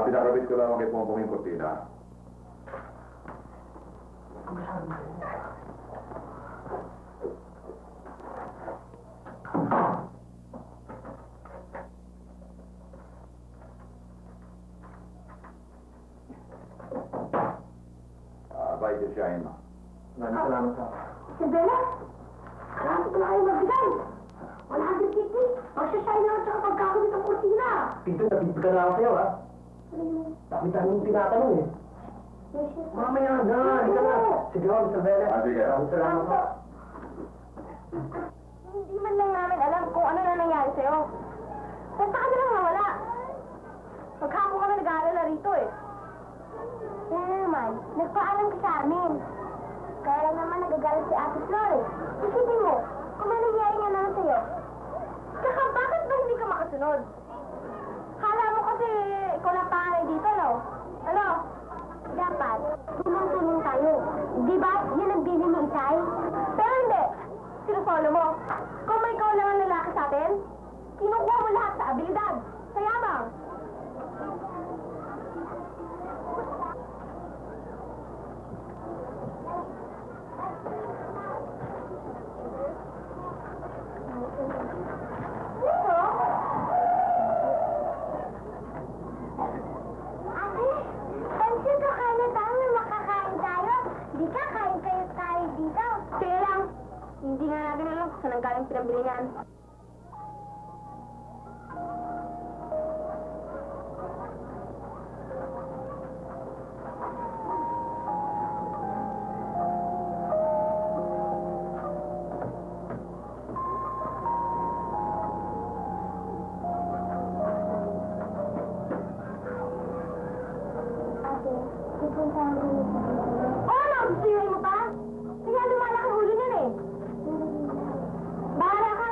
Pinakabit ko lang kay Pompong yung kortina. Bye, Shine. Maraming salamat ka. Si Bella, marami ko na kayo magbigay. 150. Magsasay na ako sa pagkakabit ng kurtina. Tito, nabibigyan na ako sa'yo, ha? Dami-dami yung tinatanong eh. Mamaya na, halika na. Sige ho, Mr. Bennett. Sige. Maraming salamat po. Hindi man lang namin alam kung ano na nangyari sa'yo. Basta ka na lang nawala. Magkamo kami nag-aalala rito eh. Yan na naman, nagpaalam ka sa amin. Kaya lang naman nagagalit si Ate Flores. Isipin mo, kung may nangyari nga naman sa'yo. Saka bakit ba hindi ka makasunod? Kala mo kasi ikaw lang panganay dito, no? Ano? Dapat, tulong-tulong tayo. Di ba, yun ang bili ni Itay? Pero hindi. Sinusolo mo. Kung may ikaw lang ang lalaki sa atin, kinukuha mo lahat sa abilidad, sa yabang. Ate, pansin ko kaya tayo makakain tayo. Di ka kain kayo tayo dito. Sige lang. Hindi nga natin alam kung saan ang galing pinabili niyan. Ate, pupuntahan ko yung Oh, nagustuhin mo pa? Kaya lumalaki ulo niyan eh. Bahala ka.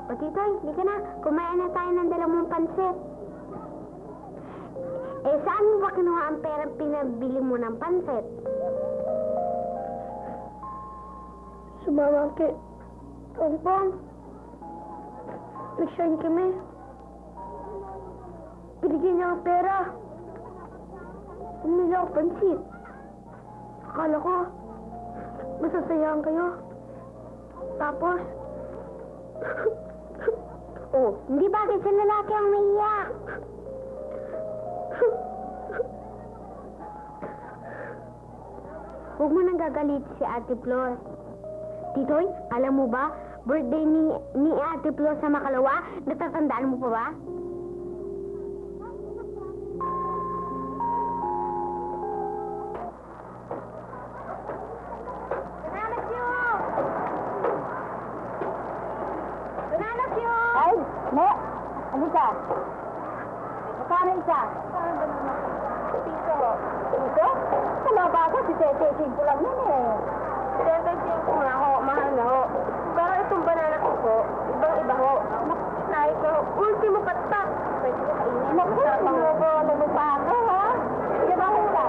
O Titoy, hindi ka na. Kumain na tayo ng dalawang pansit. Eh, saan mo ba kinuha ang perang pinabili mo ng pansit? Sumama kay Pompong. Nag-shine kami. Binigyan niya ang pera. Bumili ako pansit. Akala ko, masasayaan kayo. Tapos, Oh, hindi bagay sa lalaki ang maiyak. Huwag mo nang gagalit si Ate Flor. Titoy, alam mo ba, birthday ni Ate Flor sa Makalawa, natatandaan mo pa ba? Ay, ne, halika. Magkano isa? Piso. Piso? Sa ako, si Tete, 5 lang yun eh. Tete, 5 nga ho, mahal na ho. Pero itong banana ko po, ibang-iba ho. Nahay ko, ultimo patak. Pwede ko kainin. Naku, ano pa ako, ha? Sige ba, halika?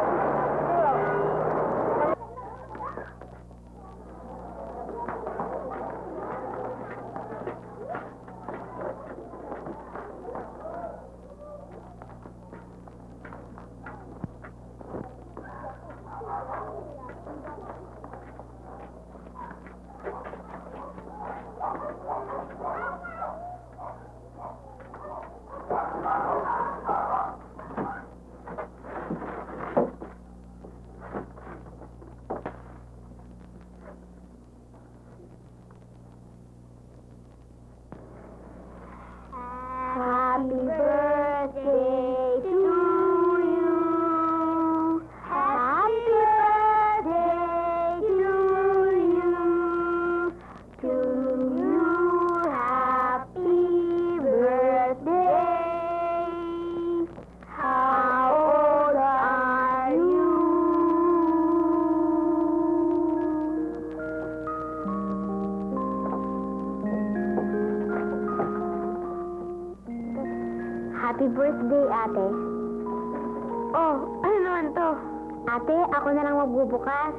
Happy birthday to you. Happy birthday to you. To you, happy birthday. How old are you? Happy birthday, ate. Oh, ano naman to? Ate, ako na lang magbubukas.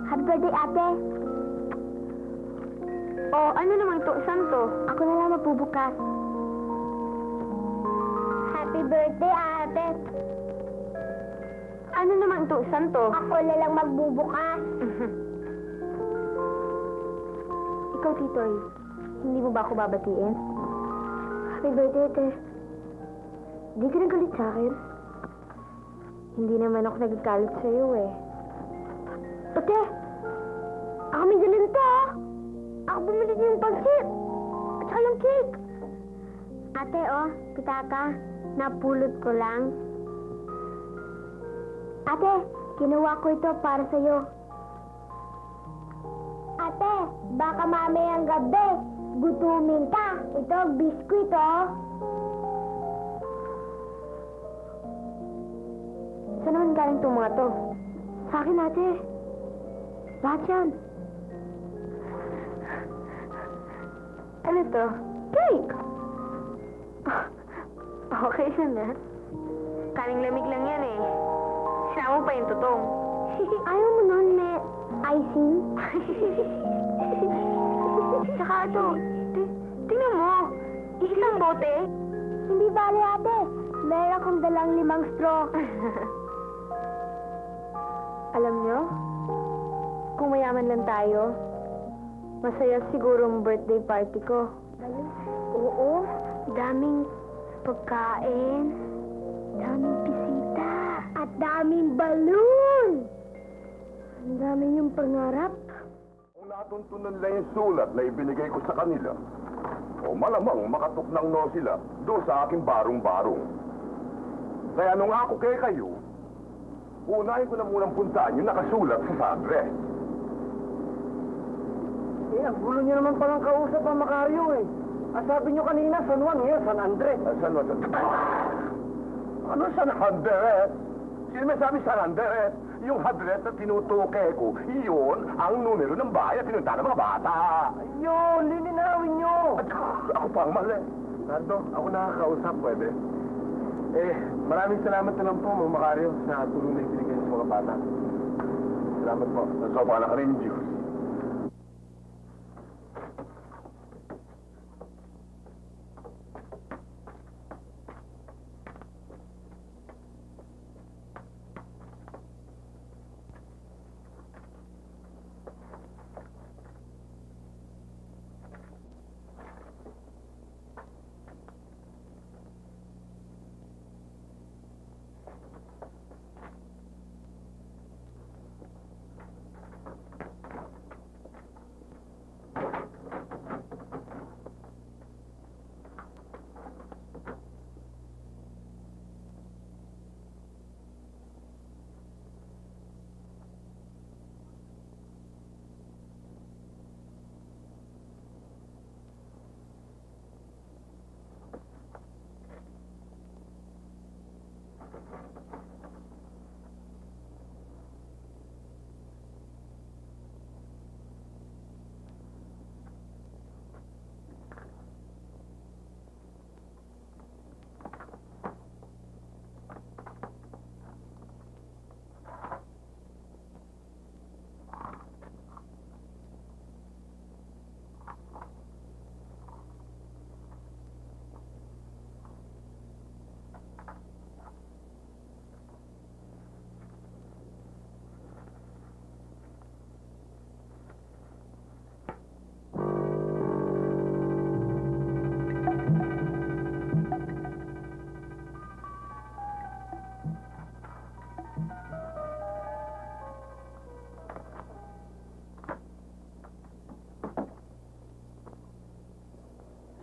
Happy birthday, ate. Oh, ano naman to? Saan to? Ako na lang magbubukas. Happy birthday, ate. Ano naman to? Saan to? Ako na lang magbubukas. Ikaw, Titoy, hindi mo ba ako babatiin? Happy birthday, ate. Di ka nagalit sa akin? Hindi naman ako nagagalit sa'yo eh. Ate! Ako may dalhin to ah! Ako bumili niyo yung pansit! At saka yung cake! Ate oh, pitaka, napulot ko lang. Ate, kinuha ko ito para sa'yo. Ate, baka mamayang gabi, gutumin ka. Ito, biskuit oh. Saan naman galing itong mga to? Sa akin, ate. Lahat yan. Ano to? Cake! Okay yun, ha? Kaling lamig lang yan, eh. Sinama mo pa yung tutong. Ayaw mo nun, may icing? Tsaka ito, tingnan mo. Isang bote. Hindi bale, ate. Meron akong dalang 5 straw. Alam nyo, kung mayaman lang tayo, masaya siguro ang birthday party ko. Oo, daming pagkain, daming bisita, at daming balloon. Ang dami yung pangarap. Kung natuntunan nila yung sulat na ibinigay ko sa kanila, o malamang makatuknang no sila doon sa aking barong-barong. Kaya nung ako kayo, unahin ko na munang puntaan yung nakasulat sa address. Eh, ang gulo niyo naman palang kausap ang Macario eh. Ang sabi niyo kanina, San Juan, ngayon, San Andres. San Juan? Ano San Andres? Sino may sabi San Andres? Yung address na tinutuke ko, iyon ang numero ng bahay at pinunta ng mga bata. Ayun, lilinawin niyo. At ako pa ang mali. Nardo, ako nakakausap, pwede. Eh, maraming salamat na lang po, Mang Macario, sa tulong na ibinigay sa mga bata. Salamat po. Nasopa na ka rin, Diyos.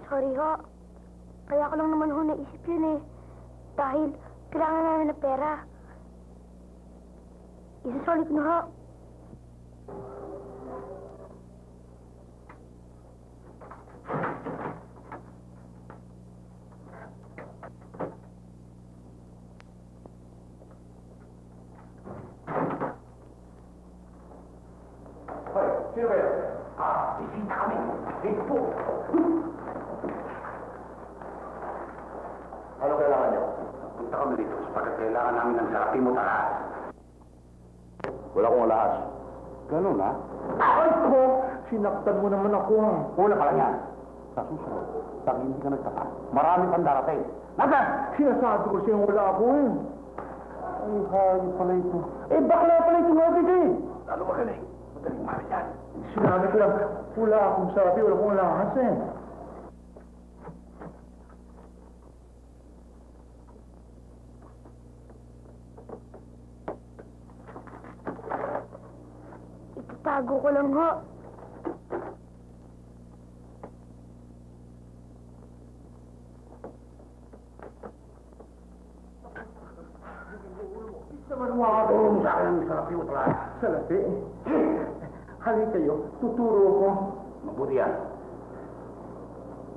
Sorry ho. Kaya ko lang naman ho naisip yun eh. Dahil kailangan namin ng pera. Isasolid ko na ho. Hoy, sino kayo? Bisita kami. Dito po. Ano kailangan niyo? Punta kami dito sapagkat kailangan namin ng sarapin mo talas. Wala akong alahas. Ganun, ha? Ay ko! Sinaktan mo naman ako. Una ka lang yan. Sa susunod, pag hindi ka nagtaka, marami pang darating. Nasaan? Sinasabi ko sa'yo wala ako eh. Ay, hayop pala ito. Eh, bakla pala ito nga eh. Lalo magaling. Madaling mami yan. Sinabi ko lang, wala akong sarapin, wala akong alahas eh. Tago ko lang ho. Naman makakatulong sa akin ang salapi mo talaga. Salapi? Halika kayo, tuturo ko. Mabuti yan.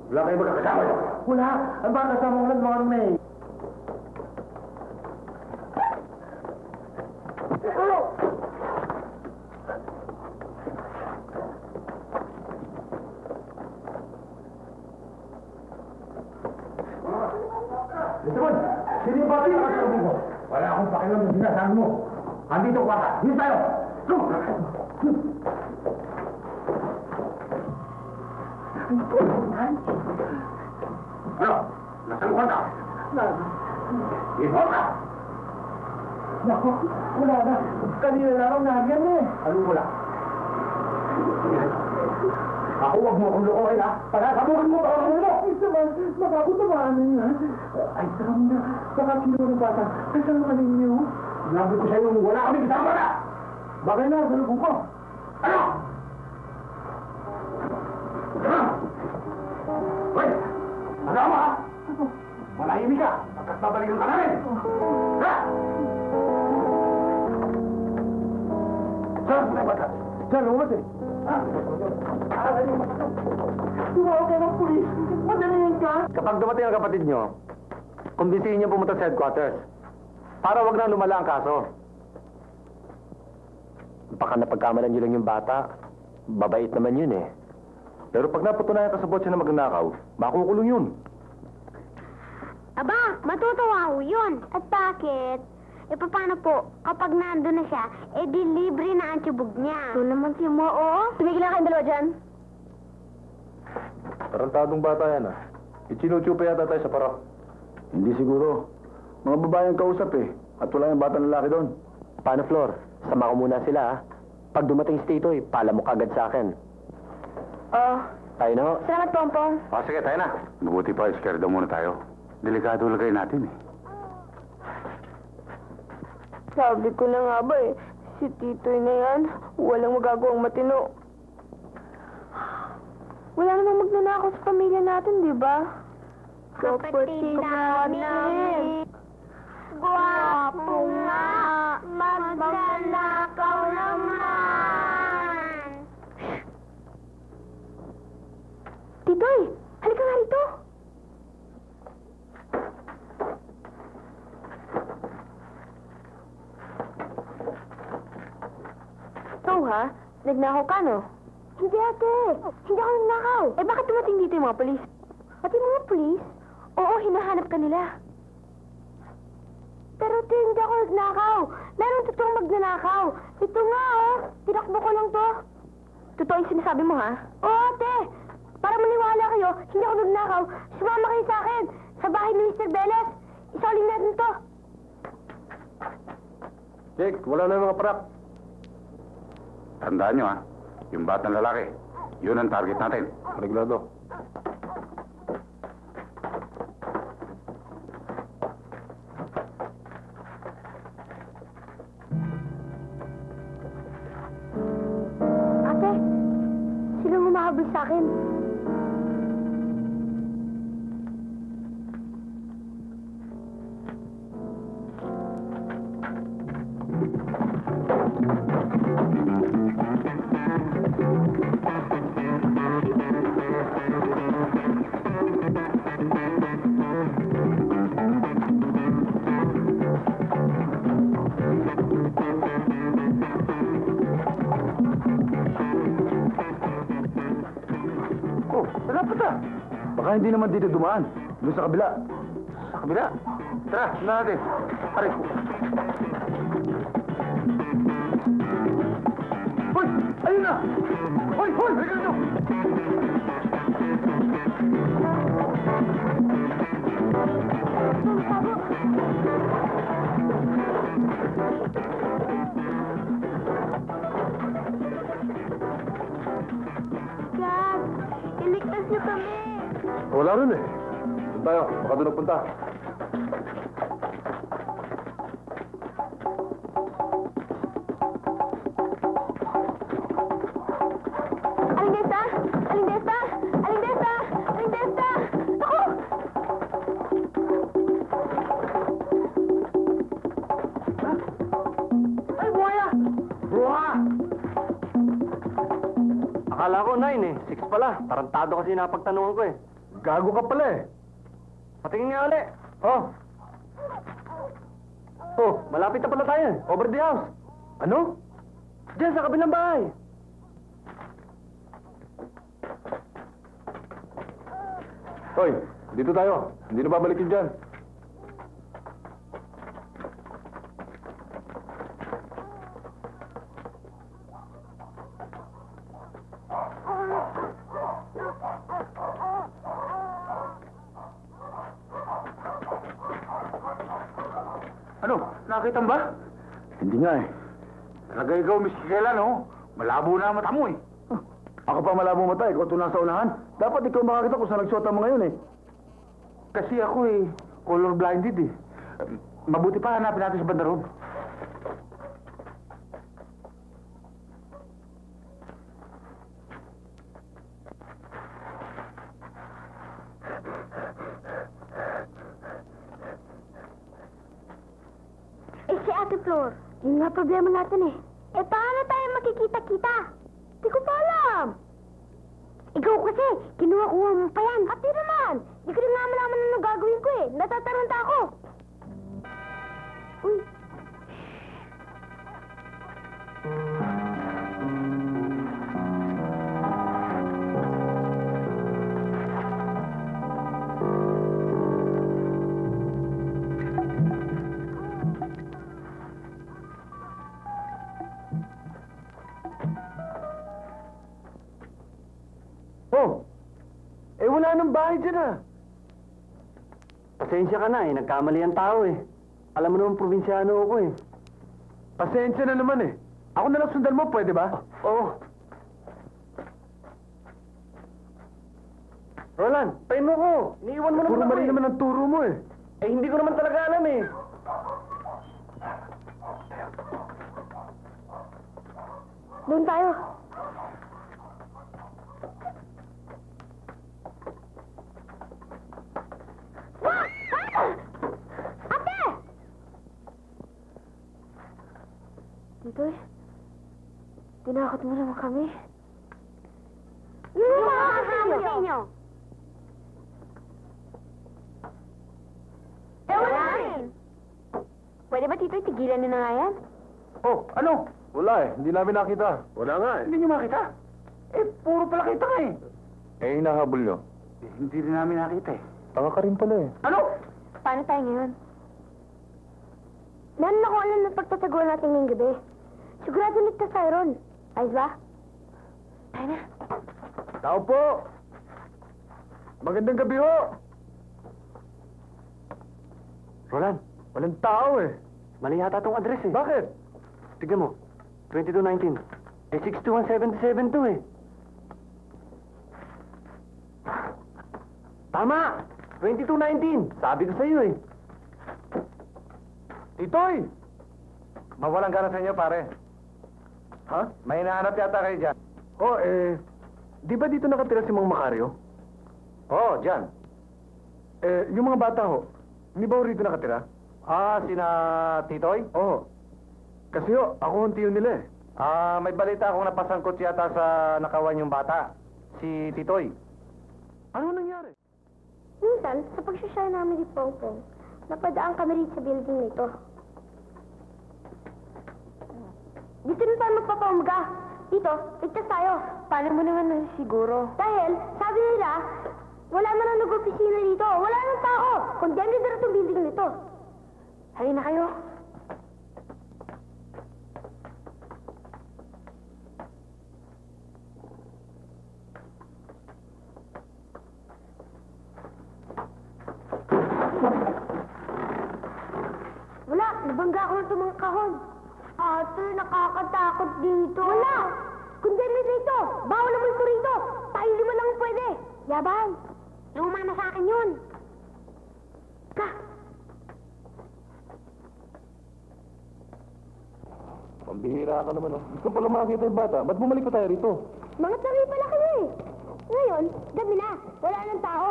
Wala kayo magkakasama yun? Wala. Ang mga kasama ko lang mga may. Lituman! Sino yung pati ang kasabi mo? Wala akong pakialam ng sinasabi mo. Andito ko bata. Dito tayo! Ano? Nasaan ka? Dito ka! Naku, wala na. Kanina na akong nagyan eh. Anong wala? Ako, huwag mo akong lukohin, ha? Pagkasabukin mo ako mo! Isa man, makakutamaan niya. Ay, saka mo na. Baka sino ng bata. Kasama ka ninyo. Sinabi ko sa'yo, wala kami kasama na! Bakit na, sa lubong ko? Ano? Hoy! Ano mo, ha? Malahimik ka, pagkat babalikan ka namin! Ha? Saan mo na bata? Saan mo ba, ha? Tumawag ka ng pulis. Madaliin ka. Kapag dumating ang kapatid nyo, kumbinsihin niyo pumunta sa headquarters. Para wag na lumala ang kaso. Baka napagkamalan niyo lang yung bata. Babait naman yun eh. Pero pag napatunayan ka sa botse na magnakaw, makukulong yun. Aba, matutuwa ho yun. At bakit? E paano po, kapag nandun na siya, eh di libre na ang tubog niya. Ito naman si Mo, oo. Tumigil na kayong dalawa dyan. Tarantadong bata yan ah. Ichinuchupa yata tayo sa parok. Hindi siguro. Mga babae ang kausap eh. At wala yung batang lalaki doon. Paano, Flor? Sama ko muna sila ah. Pag dumating si Tito eh, pala mo kagad sa akin. Oh. Tayo na ho. Salamat, Pompong. Sige, tayo na. Mabuti pa, iskerda muna tayo. Delikado lagay natin eh. Sabi ko na nga ba eh, si Titoy na yan, walang magagawang matino. Wala namang magnanakaw sa pamilya natin, di ba? Kapatid namin. Gwapo nga, magnanakaw naman. Titoy, halika nga rito. ha? Nagnakaw ka, no? Hindi, ate. Hindi ako nagnakaw. Eh, bakit dumating dito yung mga polis? Pati mga pulis. Oo, hinahanap ka nila. Pero ate, hindi ako nagnakaw. Meron totoong magnanakaw. Ito nga, oh. Tinakbo ko lang to. Totoo yung sinasabi mo, ha? Oo, ate. Para maniwala kayo, hindi ako nagnakaw. Sumama kayo sa akin. Sa bahay ni Mr. Beles. Isolin natin to. Jake, wala na yung mga parak. Tandaan nyo ha, yung batang lalaki, yun ang target natin. Regulado. Ate, sinong humahabol sa akin? Oh, saan na punta? Baka hindi naman dito dumaan. Doon sa kabila. Sa kabila. Tara, sundan natin. Pare. Hoy! Ayun na! Hoy! Hoy! Regulado! Dad, iligtas niyo kami. Wala rin eh. Doon tayo, baka doon nagpunta. Aling Desta! Aling Desta! Aling Desta! Aling Desta! Ako! Ay, buhaya! Buha! Akala ko 9 eh. 6 pala. Tarantado kasi napagtanungan ko eh. Gago ka pala eh. Patingin nga ulit. Oh. Oh, malapit na pala tayo. Over the house. Ano? Diyan sa kabilang bahay. Hoy, dito tayo. Hindi na babalikin dyan. Ano? Nakita mo ba? Hindi nga eh. Talaga ikaw, Miss Kikela, no? Malabo na ang mata mo eh. Ako pa malabo mata, ikaw ito nasa unahan. Dapat ikaw makakita kung saan nagsuot mo ngayon eh. Kasi ako eh, color-blinded eh. Mabuti pa hanapin natin sa banda roon. Eh, si Ate Flor, yun nga problema natin eh. Eh, paano tayo makikita-kita? Di ko pa alam. Ikaw kasi, kinuha-kuha mo pa yan. At di naman, di ko rin nga malaman ano gagawin ko eh. Natataranta ako. Uy. Oh! Eh wala nang bahay dyan ah. Pasensya ka na eh, nagkamali ang tao eh. Alam mo naman probinsyano ako eh. Pasensya na naman eh. Ako na lang sundan mo, pwede ba? Oo. Roland, pain mo ko. Iniiwan mo naman Puro ako mali eh. naman ang turo mo eh. Eh hindi ko naman talaga alam eh. Doon tayo. Ate! Titoy, tinakot mo naman kami. Yung makakahamon sa inyo. Ewan namin! Pwede ba, Titoy, tigilan niyo na nga yan? Oh, ano? Wala eh, hindi namin nakita. Wala nga eh. Hindi nyo makita? Eh, puro pala kita nga eh. Eh, hinahabol nyo? Hindi rin namin nakita eh. Tanga ka rin pala eh. Ano? Paano tayo ngayon? Meron ako alam na pagtataguan natin ngayong gabi. Sigurado ligtas tayo ron. Ayos ba? Tayo na. Tao po! Magandang gabi ho! Roland, walang tao eh. Mali yata tong address eh. Bakit? Tignan mo. 2219. Eh, 62177 to eh. Tama! 2219! Sabi ko sa'yo eh. Titoy! Mawalang gana sa inyo, pare. Ha? May hinahanap yata kayo dyan. Oh, di ba dito nakatira si Mang Macario? Oo, dyan. Yung mga bata ho, hindi ba ho rito nakatira? Ah, sina Titoy? Oo. Kasi ho, ako ang tiyo nila eh. Ah, may balita akong napasangkot yata sa nakawan yung bata. Si Titoy. Ano nangyari? Minsan, sa pagsasyay namin ni Pongpong, napadaan kami rin sa building nito. Dito na tayo magpapaumaga. Dito, ligtas tayo. Paano mo naman nasisiguro? Dahil, sabi nila, wala man ang nag-opisina dito. Wala nang tao. Condemned na itong building nito. Halina kayo. Wala, nabangga ako ng mga kahon. Ate, nakakatakot dito. Wala! Condemned dito. Bawal ang multo rito. Tayo lima lang pwede. Yabang. Luma na sa akin yun. Ka. Pambihira ka naman, oh. Gusto pala makakita yung bata. Ba't bumalik pa tayo rito? Mga tabi pala kayo eh. Ngayon, gabi na. Wala nang tao.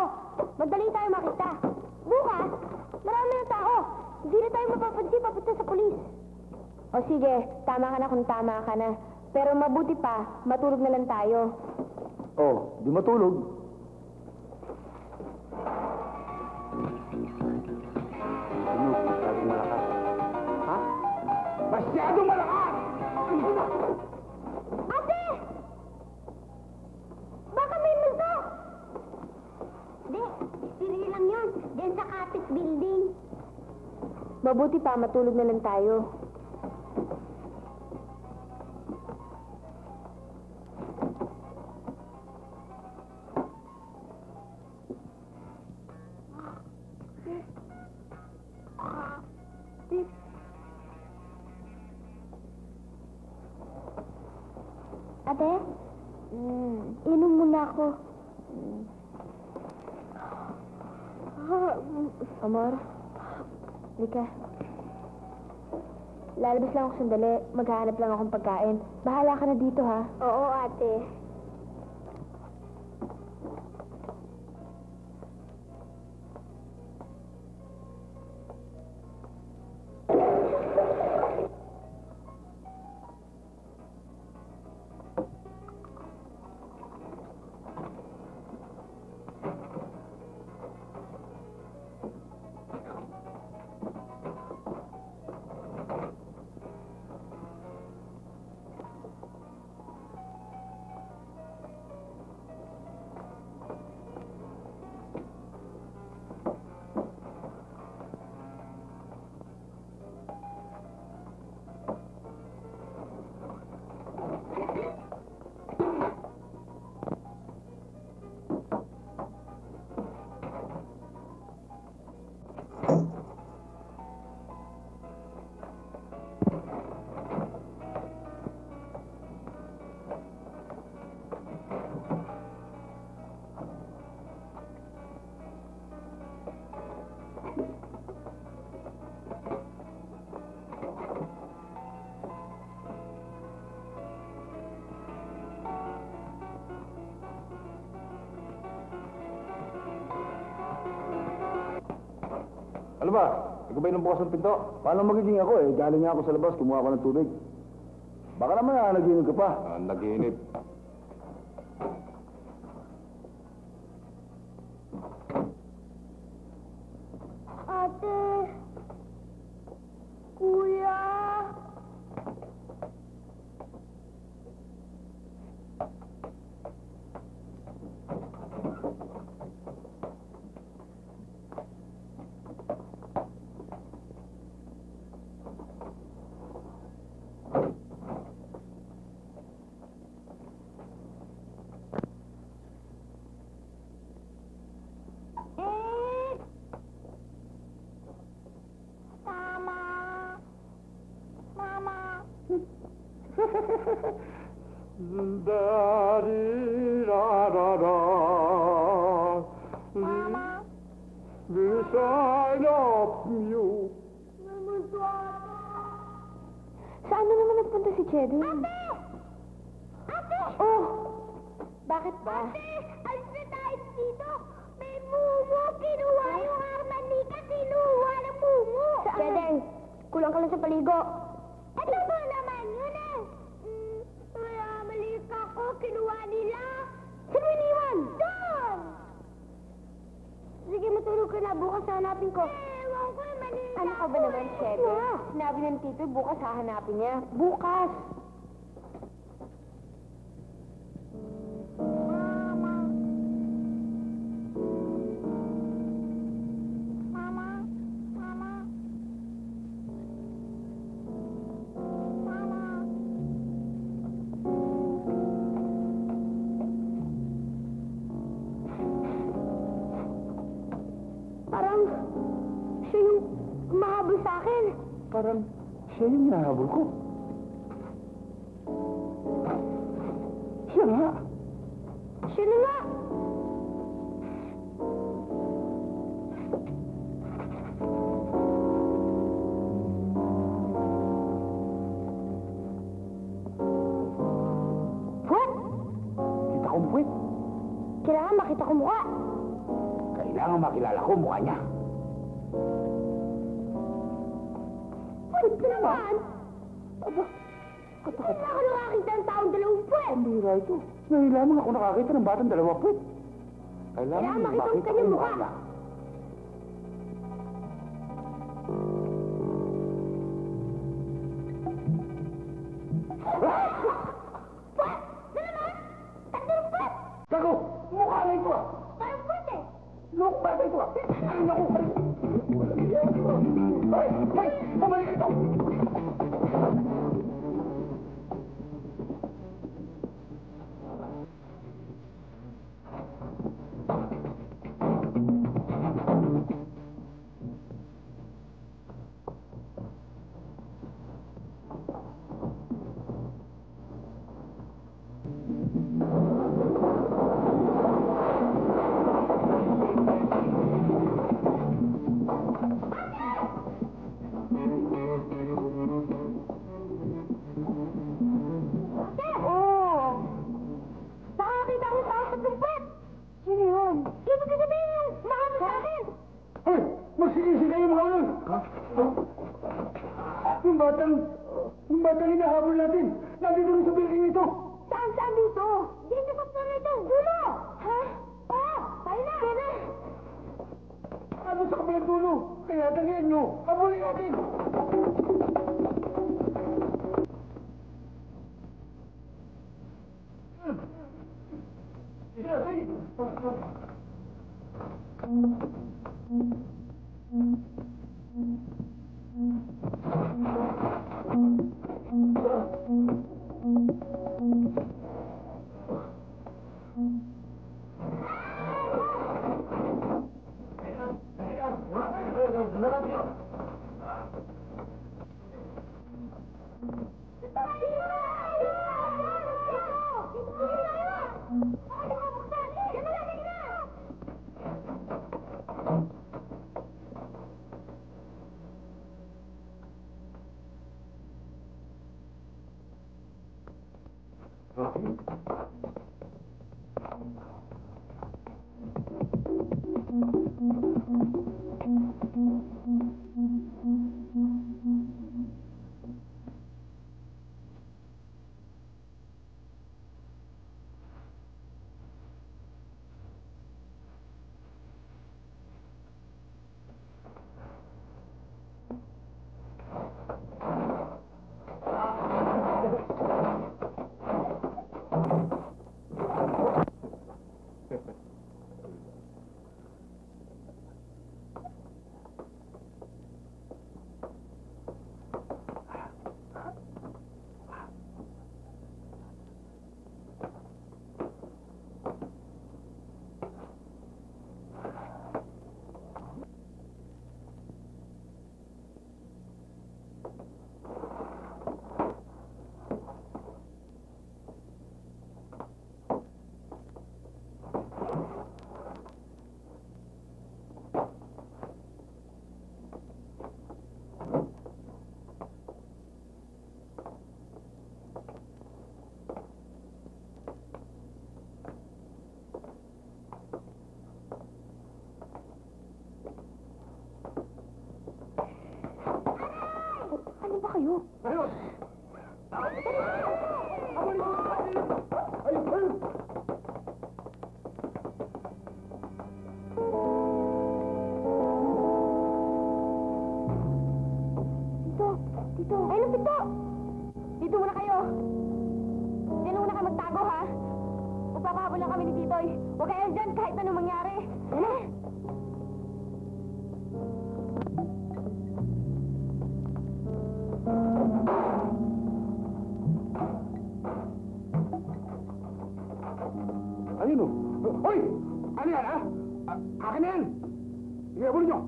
Madali tayo makita. Bukas, marami ng tao. Hindi na tayo mapapansin papunta sa pulis. O sige, tama ka na kung tama ka na. Pero mabuti pa, matulog na lang tayo. Oh, di matulog. Ano? Masyadong malakas. Ha? Masyadong malakas! Ate! Baka may multo! Hindi, siri lang yun. Diyan sa Kapit Building. Mabuti pa, matulog na lang tayo. Ate? Inom muna ako. Amor, halika. Lalabas lang ako sandali. Maghahanap lang akong pagkain. Bahala ka na dito, ha? Oo, ate. Ano ba? Ikaw ba yung bukas ng pinto? Paano magiging ako eh? Galing nga ako sa labas, kumuha ko ng tubig. Baka naman naginip ka pa. Naginip. Ate. Kuya. Da-di-da-da-da. Mama. Beside of you. Saan na naman nagpunta si Chedin? Ate! Ate! Oh! Bakit ba? Ate! Alis na tayo dito! May mumu! Kinuha yung harmanika! Kinuha ng mumu! Chedeng, kulang ka lang sa paligo. Ano ba naman yun eh? May harmanika ko! Kinuha nila! Saan mo iniwan? Doon! Sige, matulog ka na. Bukas hanapin ko. Ewan ko yung manika Ano ka ba naman, Chedin? Sinabi ng tito, bukas hahanapin niya. Bukas! Mama. Mama. Mama. Mama. Parang siya yung mahabol sa akin. Parang siya yung hinahabol ko. Siya nga. Siya na nga. What? Kita kong puwit. Kailangan makita ko mukha. Kailangan makilala ko mukha niya. Puwit na naman. Aba, Hindi na ako nakakita ng taong dalawang puwet. ang bira ito. Ngayon lamang ako nakakita ng batang dalawa puwit. Kailangan makita ang makita ko kanyang yung mukha. niya. Puwet! Na naman? Tatlong puwet! Gago! Mukha na ito ah! Parang puwet eh. Loko ba ito ah? Ay, naku! Ay! Ay! Pumalik ito! Oo. Nakakita ko sa tatlong puwet. Sino yun? Ibig sabihin yung mahabol sa akin. Hoy! Magsigising kayo mga ulo! Yung batang hinahabol natin, nandito rin sa building ito! Saan dito? Dito pa pala ito. Dulo! Ha? Oo. Tayo na. Pwede. Ano sa kabilang dulo? Kaya tangian nyo, habulin natin! kayo. Ayun! Ayun! Ayun! Tito! Ayun, Tito! Dito muna kayo. Diyan muna kayo magtago, ha? Magpapahabol lang kami ni Titoy. Huwag kayo dyan kahit anong mangyari. Ano? Ayun o! Hoy! Ano yan, ha? Akin na yan! Sige, abulin nyo!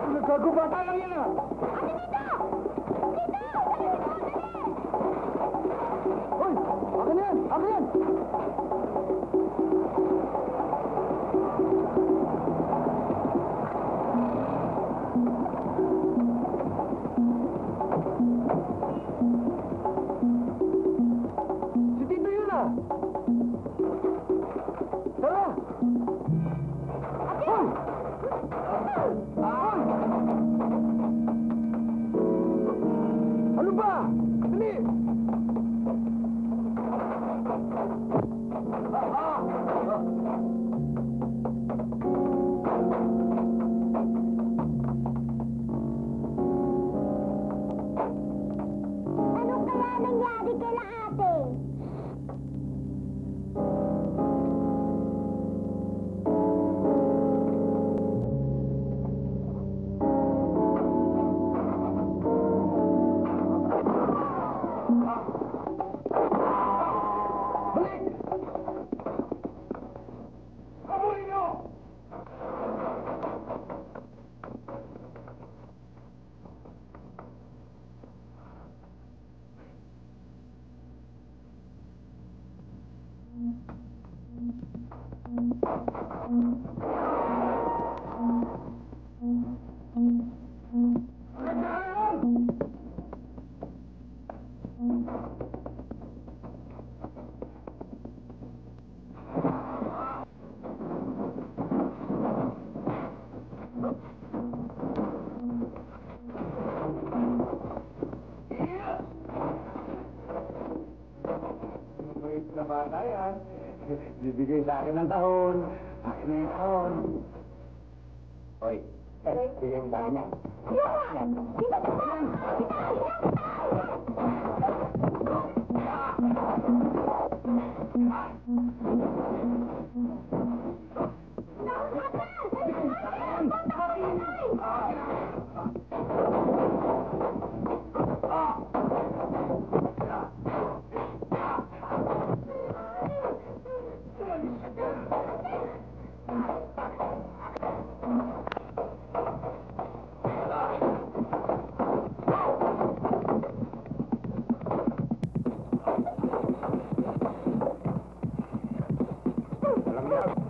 Nagkagubata lang yan, ha? Ate, Tito! Tito! Hoy! Akin na yan! Akin yan! Si Tito yun, ah! Tara! Hoy! Hoy! Ano ba? Dali! Ano kaya nangyari kila ate? Balik! Habulin nyo! Mabait na bata yan. Bibigay sa akin ng taon. Akin na yung taon. Hoy, bigay mo sa akin yan. Yan. Alam niya.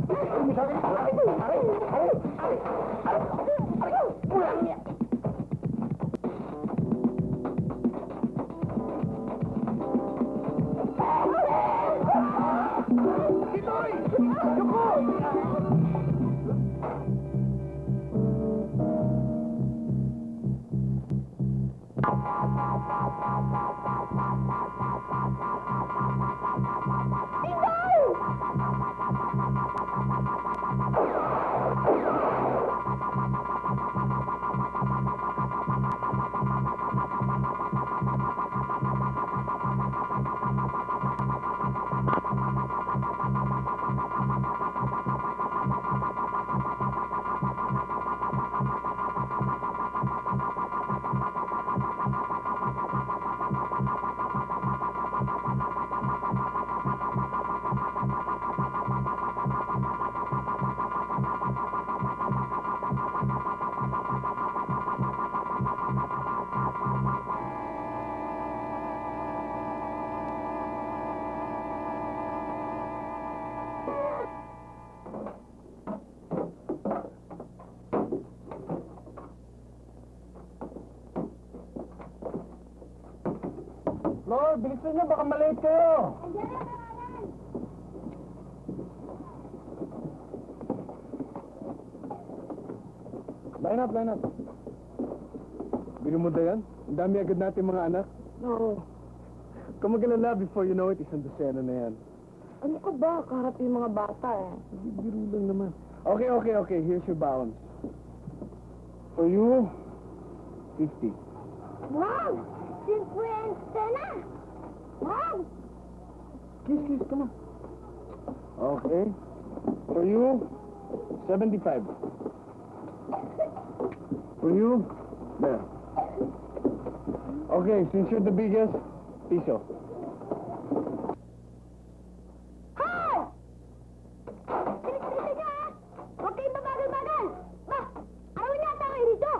bilisan nyo, baka malate kayo. Line up, line up. Binumuda yan? Ang dami agad natin mga anak. Oo. Kung magalala, before you know it, isang dosena na yan. Ano ka ba? Kaharap yung mga bata eh. Biro lang naman. Okay. Here's your balance. For you, 50. Wow! 50 na! Wow! Kiss, come on. Okay. For you, 75. For you, there. Okay, since you're the biggest, piso. Hoy! Sinisisi niyo, ha? Huwag kayong babagal-bagal! Ba, arawin yata kayo rito!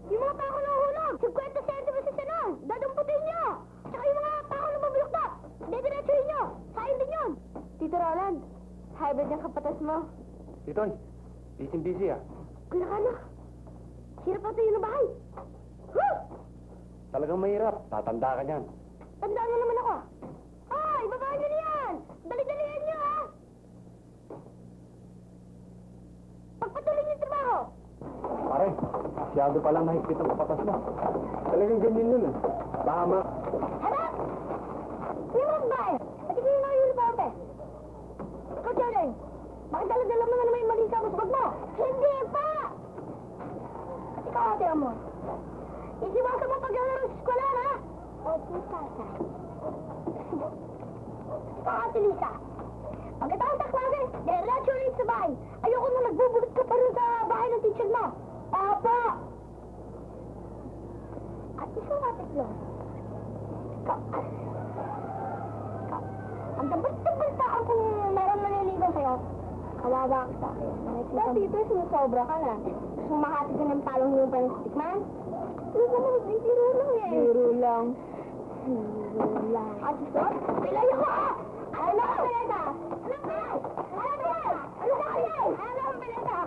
Yung mga pako na hulog, 50 centimos sa sanon, dadumputin niyo! Tsaka yung mga pako na mabuluktot, dediretsuhin niyo! Sayang din yun! Tito Roland, hybrid yung kapatas mo. Titoy, busy ah. Kula ka na! Hirap natin yun na bahay! Huh! Talagang mahirap. Tatanda ka niyan. Tandaan mo naman ako! Hoy! Babaan niyo niyan! Dali-dalihan niyo, ha! Pagpatuloy niyo yung trabaho! Pare, masyado palang mahigpit ang kapatas mo. Talagang ganyan yun eh. Tama. Hanap! Yung mga babae! Patigil yung mga uniforme! Ikaw, Jordan! Bakit dala-dala mo na naman yung mali sa musbag mo? Hindi pa! At ikaw, ate mo. Isiwasan mo paglalaro sa eskwela, ha? Opo, tata. Ikaw, ate Lisa. Pagkatapos sa klase, diretso ulit sa bahay. Ayoko na nagbubulot ka pa rin sa bahay ng teacher mo. Opo! At ikaw, ate Flo. Ikaw. Ang dabat-dabat kung meron maniligaw sa'yo. Kawawa ka sa akin. Dati ito, sumusobra ka na. Sumahati ka ng talong yung parang stickman? Ano ka naman, biro lang eh. Biro lang. At ito, pilay ako ah! Ano ang pinita? Ano ba? Ano ba? Ano ba kayo? Ano ang pinita?